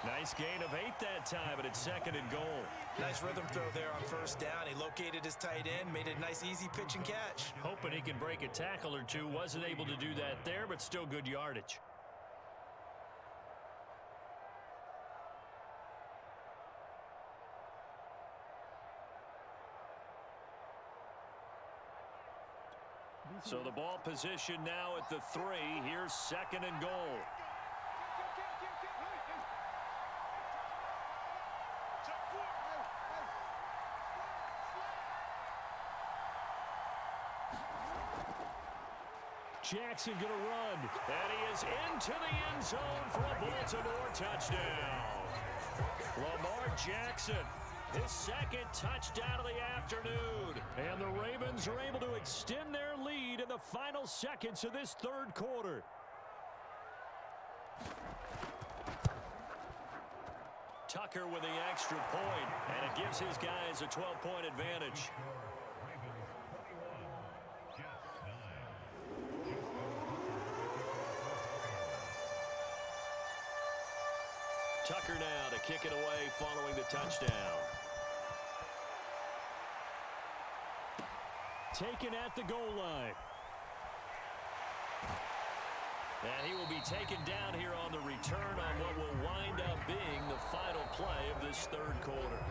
Nice gain of 8 that time, but it's 2nd and goal. Nice rhythm throw there on 1st down. He located his tight end, made it a nice, easy pitch and catch. Hoping he can break a tackle or two. Wasn't able to do that there, but still good yardage. So the ball position now at the 3. Here's 2nd and goal. Jackson going to run, and he is into the end zone for a Baltimore touchdown. Lamar Jackson, his 2nd touchdown of the afternoon. And the Ravens are able to extend their lead in the final seconds of this 3rd quarter. Tucker with the extra point, and it gives his guys a 12-point advantage. Tucker now to kick it away following the touchdown. taken at the goal line. And he will be taken down here on the return on what will wind up being the final play of this third quarter.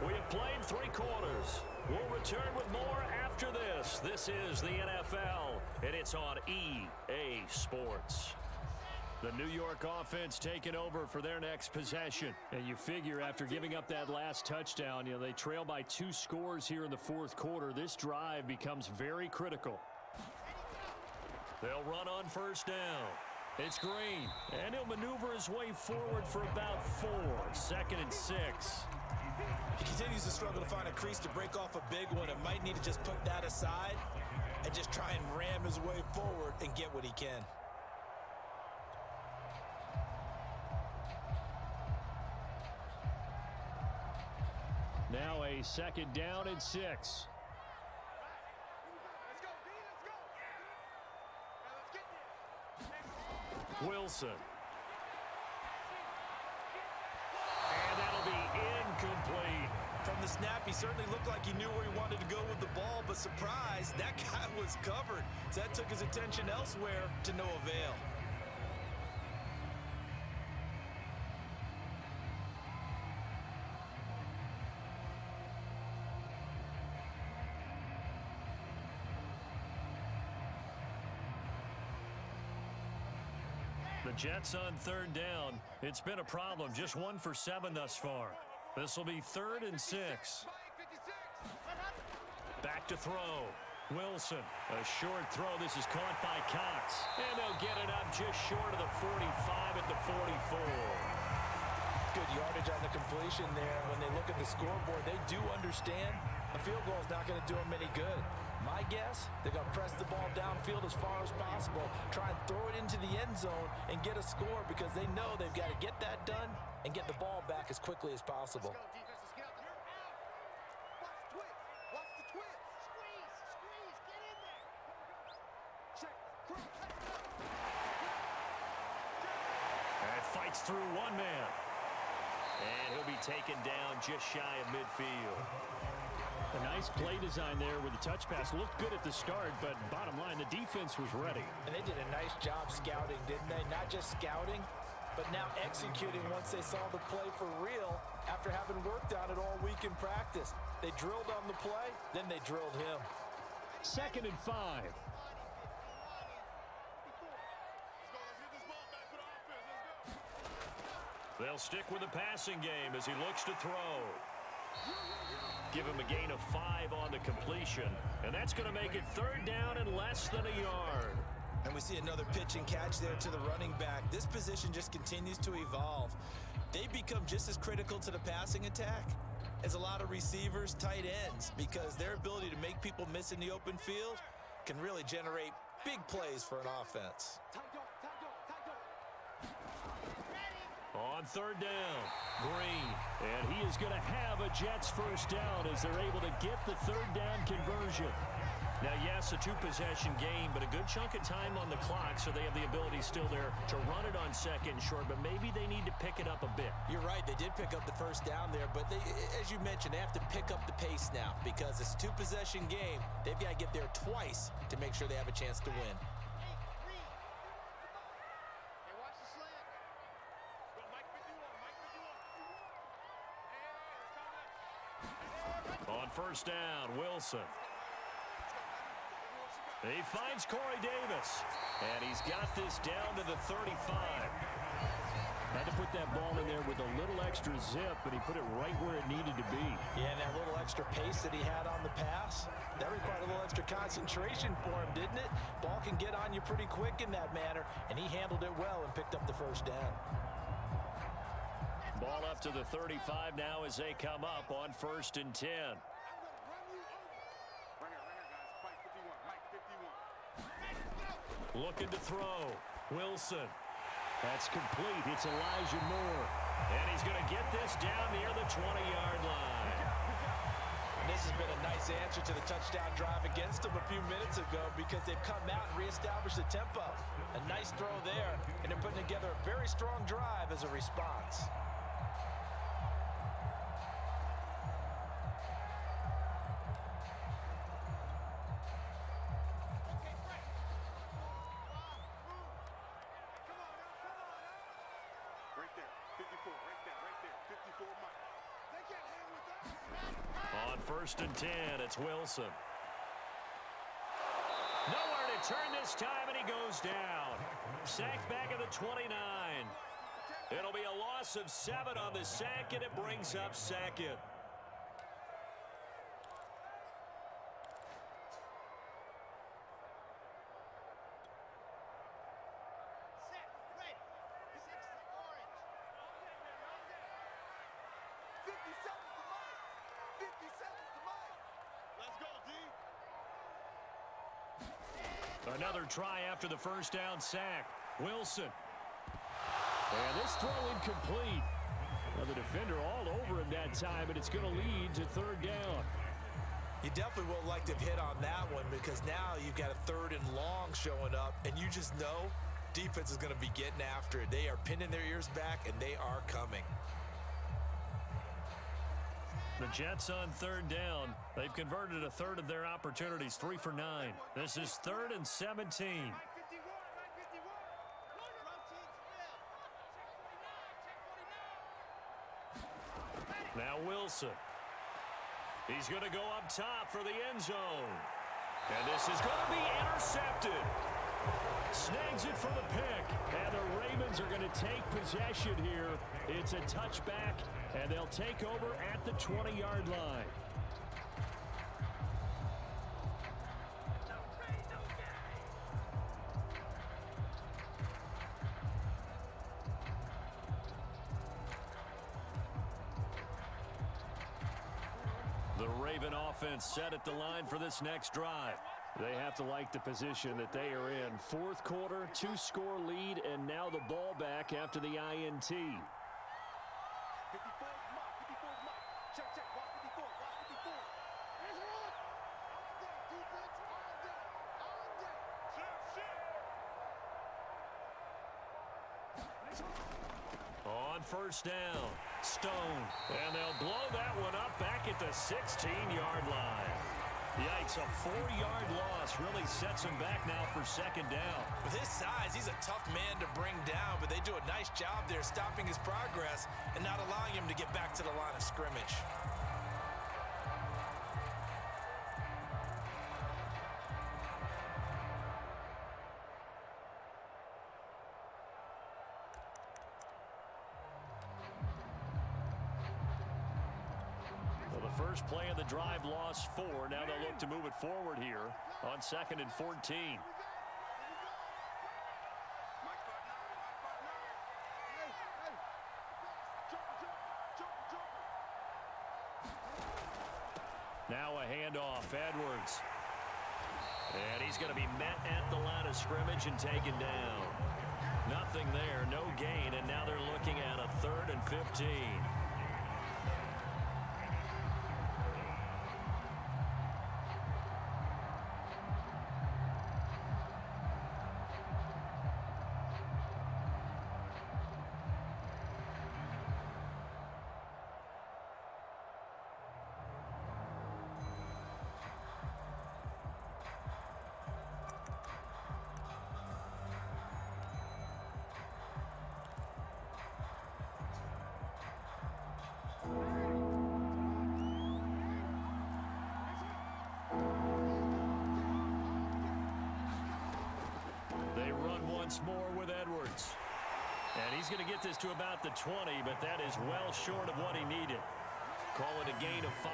We have played 3 quarters. We'll return with more after this. This is the NFL, and it's on EA Sports. The New York offense taking over for their next possession. And you figure after giving up that last touchdown, they trail by 2 scores here in the fourth quarter. This drive becomes very critical. They'll run on first down. It's Green, and he'll maneuver his way forward for about 4. 2nd and 6. He continues to struggle to find a crease to break off a big one and might need to just put that aside and just try and ram his way forward and get what he can. Now a 2nd down and 6. Wilson. And that'll be incomplete. From the snap, he certainly looked like he knew where he wanted to go with the ball, but surprise, that guy was covered. So that took his attention elsewhere to no avail. The Jets on 3rd down. It's been a problem. Just 1 for 7 thus far. This will be 3rd and 6. Back to throw. Wilson. A short throw. This is caught by Cox. And they'll get it up just short of the 45 at the 44. Good yardage on the completion there. When they look at the scoreboard, they do understand a field goal is not going to do them any good. My guess, they're going to press the ball downfield as far as possible, try and throw it into the end zone and get a score because they know they've got to get that done and get the ball back as quickly as possible. And fights through one man. And he'll be taken down just shy of midfield. A nice play design there with the touch pass. Looked good at the start, but bottom line, the defense was ready. And they did a nice job scouting, didn't they? Not just scouting, but now executing once they saw the play for real after having worked on it all week in practice. They drilled on the play, then they drilled him. 2nd and 5. They'll stick with the passing game as he looks to throw. Give him a gain of 5 on the completion, and that's going to make it 3rd down and less than a yard. And we see another pitch and catch there to the running back. This position just continues to evolve. They become just as critical to the passing attack as a lot of receivers, tight ends, because their ability to make people miss in the open field can really generate big plays for an offense. On 3rd down, Green, and he is going to have a Jets 1st down as they're able to get the 3rd down conversion. Now, yes, a 2-possession game, but a good chunk of time on the clock, so they have the ability still there to run it on 2nd and short, but maybe they need to pick it up a bit. You're right, they did pick up the 1st down there, but they, as you mentioned, they have to pick up the pace now because it's a 2-possession game. They've got to get there twice to make sure they have a chance to win. On 1st down, Wilson. He finds Corey Davis, and he's got this down to the 35. Had to put that ball in there with a little extra zip, but he put it right where it needed to be. Yeah, and that little extra pace that he had on the pass, that required a little extra concentration for him, didn't it? Ball can get on you pretty quick in that manner, and he handled it well and picked up the 1st down. Ball up to the 35 now as they come up on 1st and 10. Looking to throw. Wilson. That's complete. It's Elijah Moore. And he's going to get this down near the 20-yard line. And this has been a nice answer to the touchdown drive against them a few minutes ago because they've come out and reestablished the tempo. A nice throw there, and they're putting together a very strong drive as a response. 54, right there, 54 Mike. They can't hang with us. On 1st and 10, it's Wilson. Nowhere to turn this time, and he goes down. Sacked back at the 29. It'll be a loss of 7 on the sack, and it brings up 2nd. Another try after the first down sack. Wilson. And this throw incomplete. Now the defender all over him that time, and it's going to lead to 3rd down. You definitely will like to hit on that one because now you've got a 3rd and long showing up, and you just know defense is going to be getting after it. They are pinning their ears back, and they are coming. The Jets on 3rd down. They've converted a 1/3 of their opportunities, 3 for 9. This is 3rd and 17. Now Wilson. He's going to go up top for the end zone. And this is going to be intercepted. Snags it for the pick. And the Ravens are going to take possession here. It's a touchback, and they'll take over at the 20-yard line. The Raven offense set at the line for this next drive. They have to like the position that they are in. 4th quarter, 2-score lead, and now the ball back after the INT. 54 Mike, 54 Mike. Check, watch 54, watch 54. Here's one. On deck, defense, on deck, on deck. On 1st down, Stone. And they'll blow that one up back at the 16-yard line. Yikes, a 4-yard loss really sets him back now for 2nd down. With his size, he's a tough man to bring down, but they do a nice job there stopping his progress and not allowing him to get back to the line of scrimmage. First play of the drive, lost 4. Now they'll look to move it forward here on 2nd and 14. Now a handoff, Edwards. And he's going to be met at the line of scrimmage and taken down. Nothing there, no gain, and now they're looking at a 3rd and 15. More with Edwards. And he's going to get this to about the 20, but that is well short of what he needed. Call it a gain of 5.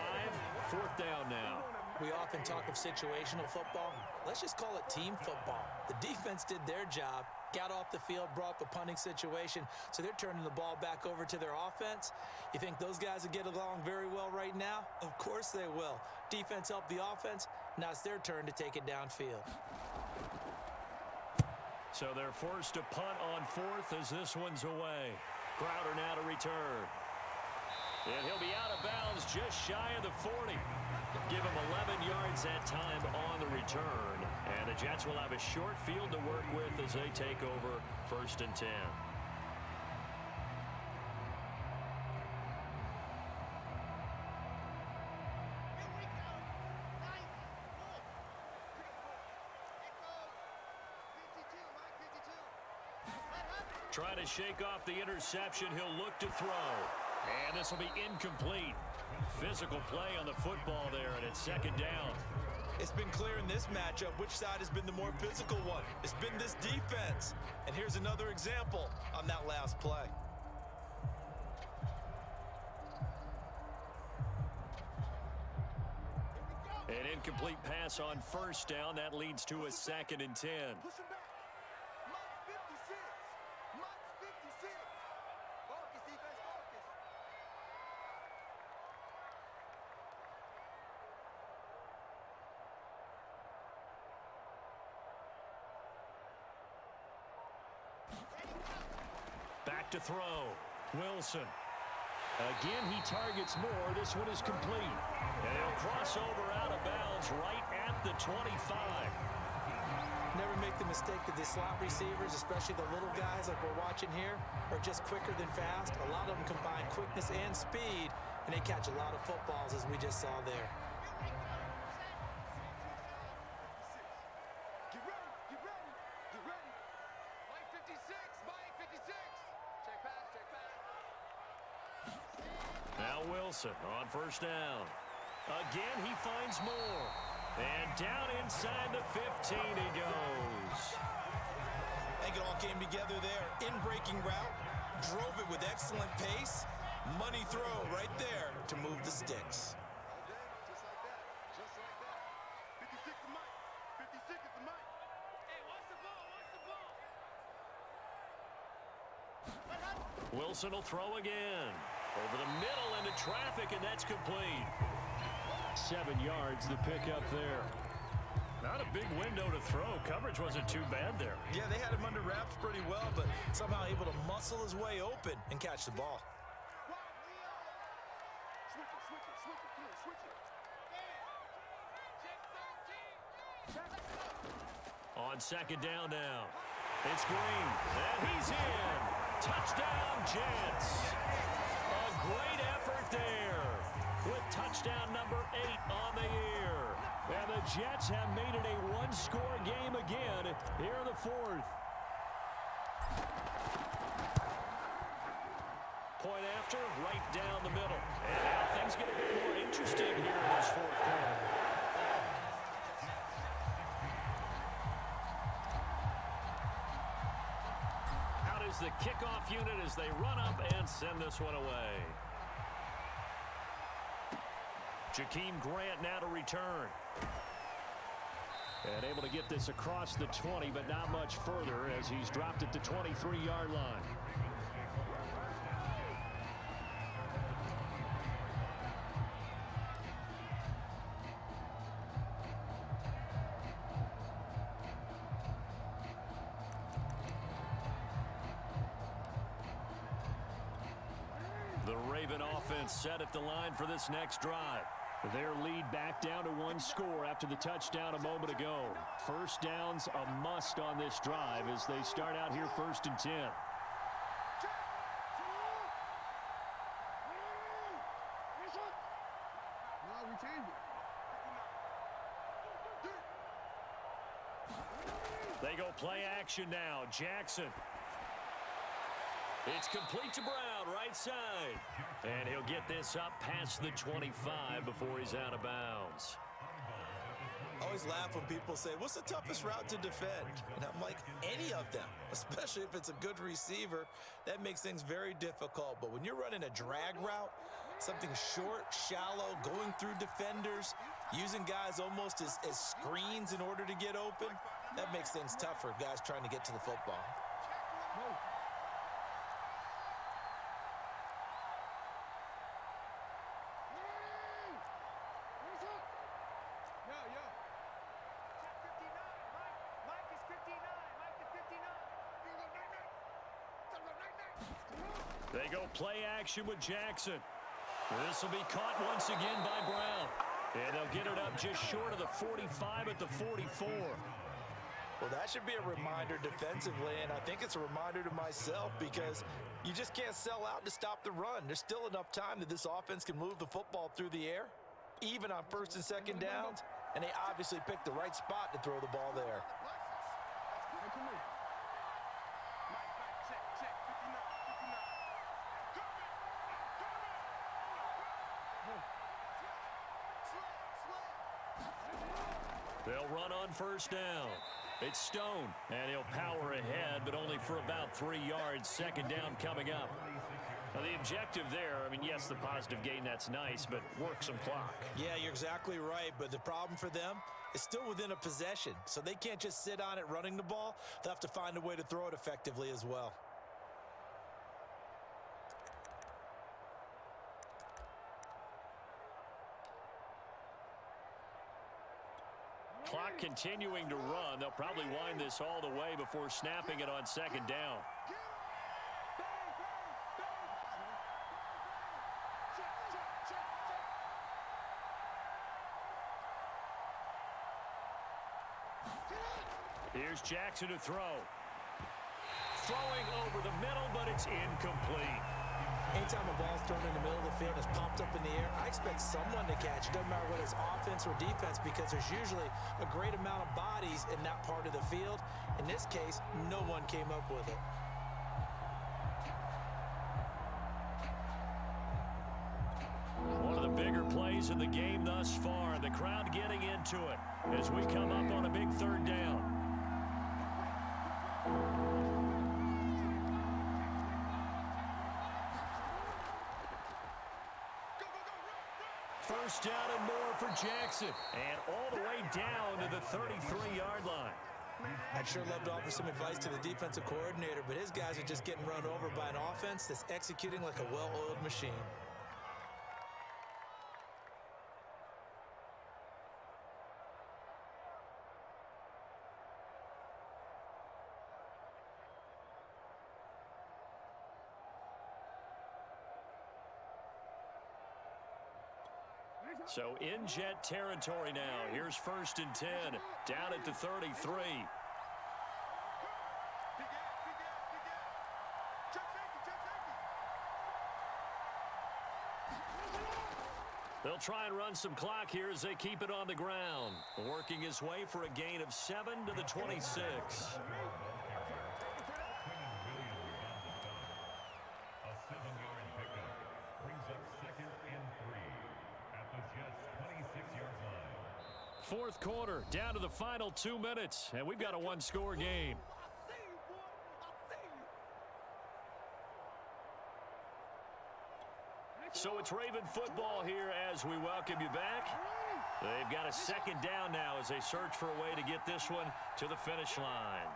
4th down now. We often talk of situational football. Let's just call it team football. The defense did their job, got off the field, brought the punting situation, so they're turning the ball back over to their offense. You think those guys will get along very well right now? Of course they will. Defense helped the offense. Now it's their turn to take it downfield. So they're forced to punt on 4th as this one's away. Crowder now to return. And he'll be out of bounds just shy of the 40. Give him 11 yards that time on the return. And the Jets will have a short field to work with as they take over 1st and 10. Trying to shake off the interception. He'll look to throw. And this will be incomplete. Physical play on the football there, and it's second down. It's been clear in this matchup which side has been the more physical one. It's been this defense. And here's another example on that last play. An incomplete pass on first down. That leads to a 2nd and 10. Push him back. Mike 56. Mike 56. Focus, defense, focus. Back to throw. Wilson. Again, he targets more. This one is complete. And he'll cross over out of bounds right at the 25. Never make the mistake that the slot receivers, especially the little guys like we're watching here, are just quicker than fast. A lot of them combine quickness and speed, and they catch a lot of footballs, as we just saw there. Get ready, get ready, get ready. Mike 56, Mike 56. Check pass, check pass. Now Wilson on first down. Again, he finds more. And down inside the 15 he goes. I think it all came together there. In-breaking route, drove it with excellent pace. Money throw right there to move the sticks. All day, just like that, just like that. 56 is Mike, 56 is the Mike. Hey, what's the ball, what's the ball? Wilson will throw again. Over the middle into traffic, and that's complete. 7 yards, the pickup there. Not a big window to throw. Coverage wasn't too bad there. Yeah, they had him under wraps pretty well, but somehow able to muscle his way open and catch the ball. Switch it, switch it, switch it, come on, switch it. On second down now. It's Green, and he's in. Touchdown, Jets. A great effort there with touchdown number 8 on the year. And the Jets have made it a one-score game again here in the 4th. Point after, right down the middle. And now things get a bit more interesting here in this 4th quarter. Out is the kickoff unit as they run up and send this one away. Jakeem Grant now to return. And able to get this across the 20, but not much further as he's dropped at the 23-yard line. The Raven offense set at the line for this next drive. Their lead back down to 1 score after the touchdown a moment ago. First down's a must on this drive as they start out here 1st and 10. They go play action now. Jackson. It's complete to Brown, right side. And he'll get this up past the 25 before he's out of bounds. I always laugh when people say, what's the toughest route to defend? And I'm like, any of them, especially if it's a good receiver. That makes things very difficult. But when you're running a drag route, something short, shallow, going through defenders, using guys almost as screens in order to get open, that makes things tough for guys trying to get to the football. They go play action with Jackson. This will be caught once again by Brown. And they'll get it up just short of the 45 at the 44. Well, that should be a reminder defensively, and I think it's a reminder to myself because you just can't sell out to stop the run. There's still enough time that this offense can move the football through the air, even on 1st and 2nd downs, and they obviously picked the right spot to throw the ball there. Check, check. They'll run on first down. It's Stone, and he'll power ahead, but only for about 3 yards. Second down coming up. Now, the objective there, I mean, yes, the positive gain, that's nice, but work some clock. Yeah, you're exactly right, but the problem for them is still within a possession, so they can't just sit on it running the ball. They'll have to find a way to throw it effectively as well. Clock continuing to run. They'll probably wind this all the way before snapping it on second down. Here's Jackson to throw. Throwing over the middle, but it's incomplete. Anytime a ball's thrown in the middle of the field and is pumped up in the air, I expect someone to catch it. Doesn't matter whether it's offense or defense, because there's usually a great amount of bodies in that part of the field. In this case, no one came up with it. One of the bigger plays in the game thus far. The crowd getting into it as we come up on a big third down. First down and more for Jackson. And all the way down to the 33-yard line. I'd sure love to offer some advice to the defensive coordinator, but his guys are just getting run over by an offense that's executing like a well-oiled machine. So in Jet territory now. Here's first and 10. Down at the 33. They'll try and run some clock here as they keep it on the ground. Working his way for a gain of 7 to the 26. Fourth quarter, down to the final 2 minutes, and we've got a one-score game. So it's Raven football here as we welcome you back. They've got a second down now as they search for a way to get this one to the finish line.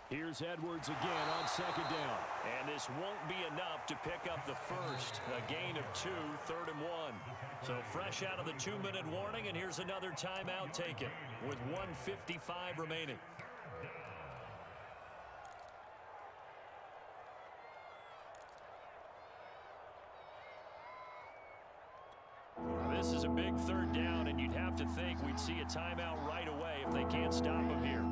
Here's Edwards again on second down. And this won't be enough to pick up the first. A gain of 2, 3rd and 1. So fresh out of the 2-minute warning, and here's another timeout taken with 1:55 remaining. This is a big third down, and you'd have to think we'd see a timeout right away if they can't stop him here.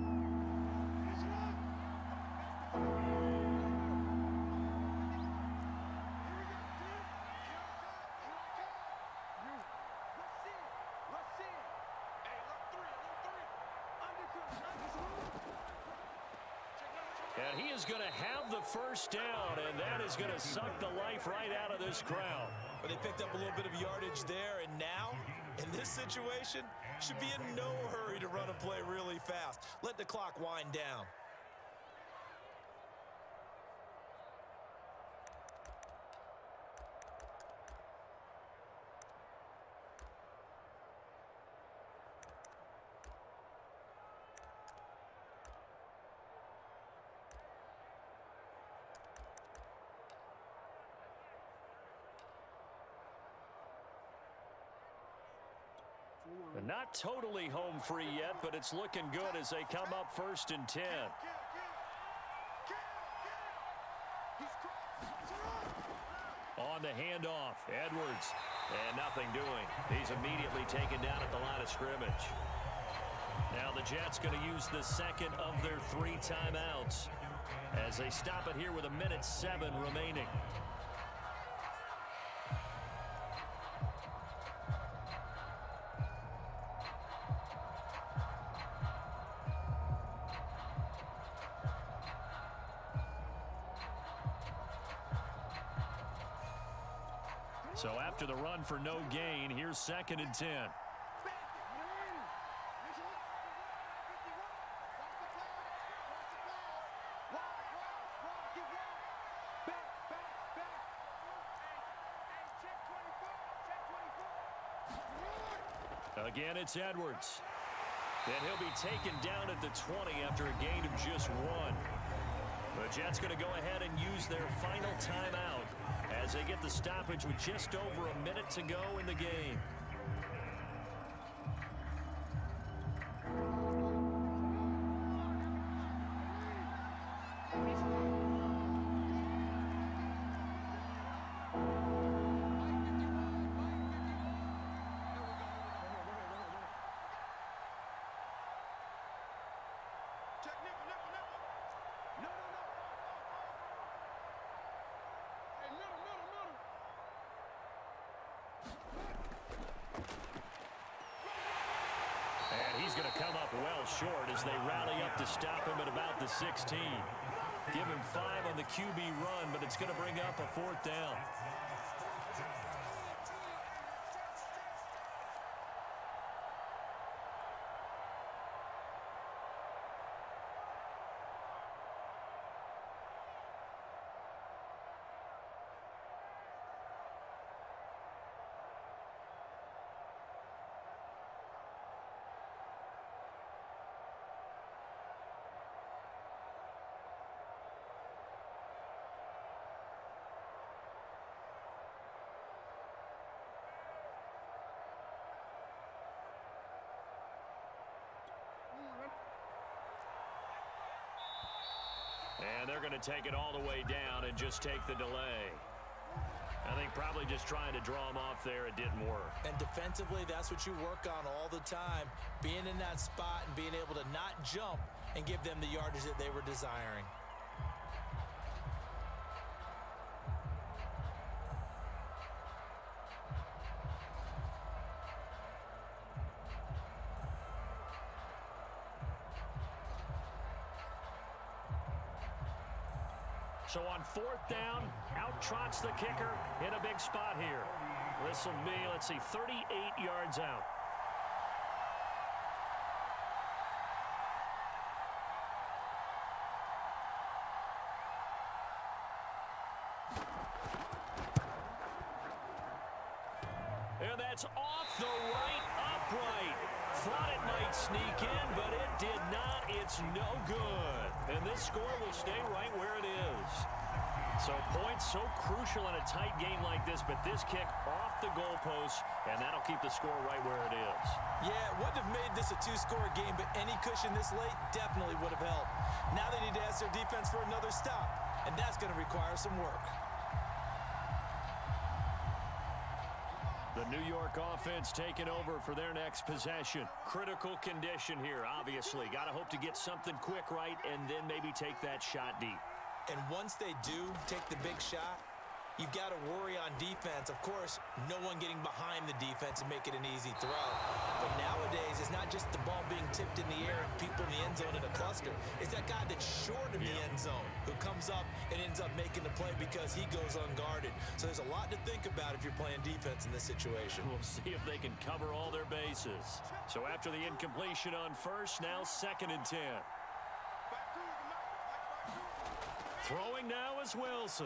And he is going to have the first down, and that is going to suck the life right out of this crowd. But they picked up a little bit of yardage there, and now, in this situation, should be in no hurry to run a play really fast. Let the clock wind down. Not totally home free yet, but it's looking good as they come up first and 10. On the handoff, Edwards. And nothing doing. He's immediately taken down at the line of scrimmage. Now the Jets going to use the second of their 3 timeouts as they stop it here with 1:07 remaining. So after the run for no gain, here's 2nd and 10. Again, it's Edwards. And he'll be taken down at the 20 after a gain of just 1. The Jets going to go ahead and use their final timeout as they get the stoppage with just over a minute to go in the game. He's going to come up well short as they rally up to stop him at about the 16. Give him 5 on the QB run, but it's going to bring up a 4th down. And they're going to take it all the way down and just take the delay. I think probably just trying to draw him off there, it didn't work. And defensively, that's what you work on all the time. Being in that spot and being able to not jump and give them the yardage that they were desiring. So on 4th down, out trots the kicker in a big spot here. This will be, let's see, 38 yards out. And that's off the right upright. Thought it might sneak in, but it did not. It's no good. And this score will stay right where it is. So points so crucial in a tight game like this, but this kick off the goalpost, and that'll keep the score right where it is. Yeah, it wouldn't have made this a 2-score game, but any cushion this late definitely would have helped. Now they need to ask their defense for another stop, and that's going to require some work. The New York offense taking over for their next possession. Critical condition here, obviously. Got to hope to get something quick right and then maybe take that shot deep. And once they do take the big shot, you've got to worry on defense. Of course, no one getting behind the defense and make it an easy throw. But nowadays, it's not just the ball being tipped in the air and people in the end zone in a cluster. It's that guy that's short of the end zone who comes up and ends up making the play because he goes unguarded. So there's a lot to think about if you're playing defense in this situation. We'll see if they can cover all their bases. So after the incompletion on 1st, now 2nd and 10. Throwing now is Wilson.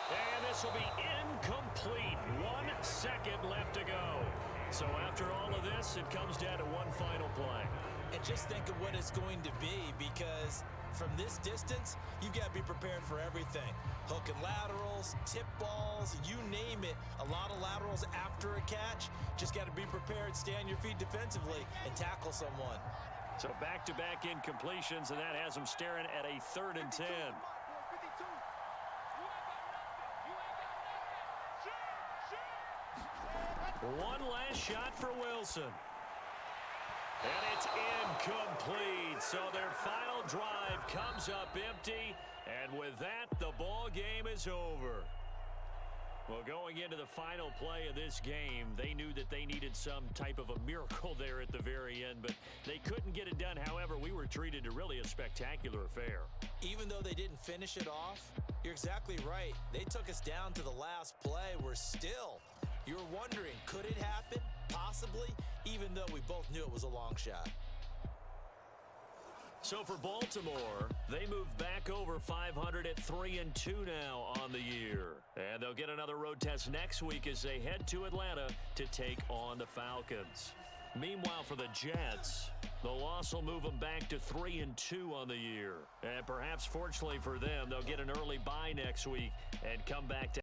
And this will be incomplete. 1 second left to go. So after all of this, it comes down to one final play. And just think of what it's going to be, because from this distance, you've got to be prepared for everything. Hook and laterals, tip balls, you name it. A lot of laterals after a catch. Just got to be prepared, stay on your feet defensively, and tackle someone. So back-to-back incompletions, and that has them staring at a 3rd and 10. One last shot for Wilson. And it's incomplete. So their final drive comes up empty. And with that, the ball game is over. Well, going into the final play of this game, they knew that they needed some type of a miracle there at the very end, but they couldn't get it done. However, we were treated to really a spectacular affair. Even though they didn't finish it off, you're exactly right. They took us down to the last play. We're still, you're wondering, could it happen? Possibly, even though we both knew it was a long shot. So for Baltimore, they move back over 500 at 3-2 now on the year. And they'll get another road test next week as they head to Atlanta to take on the Falcons. Meanwhile, for the Jets, the loss will move them back to 3-2 on the year. And perhaps fortunately for them, they'll get an early bye next week and come back to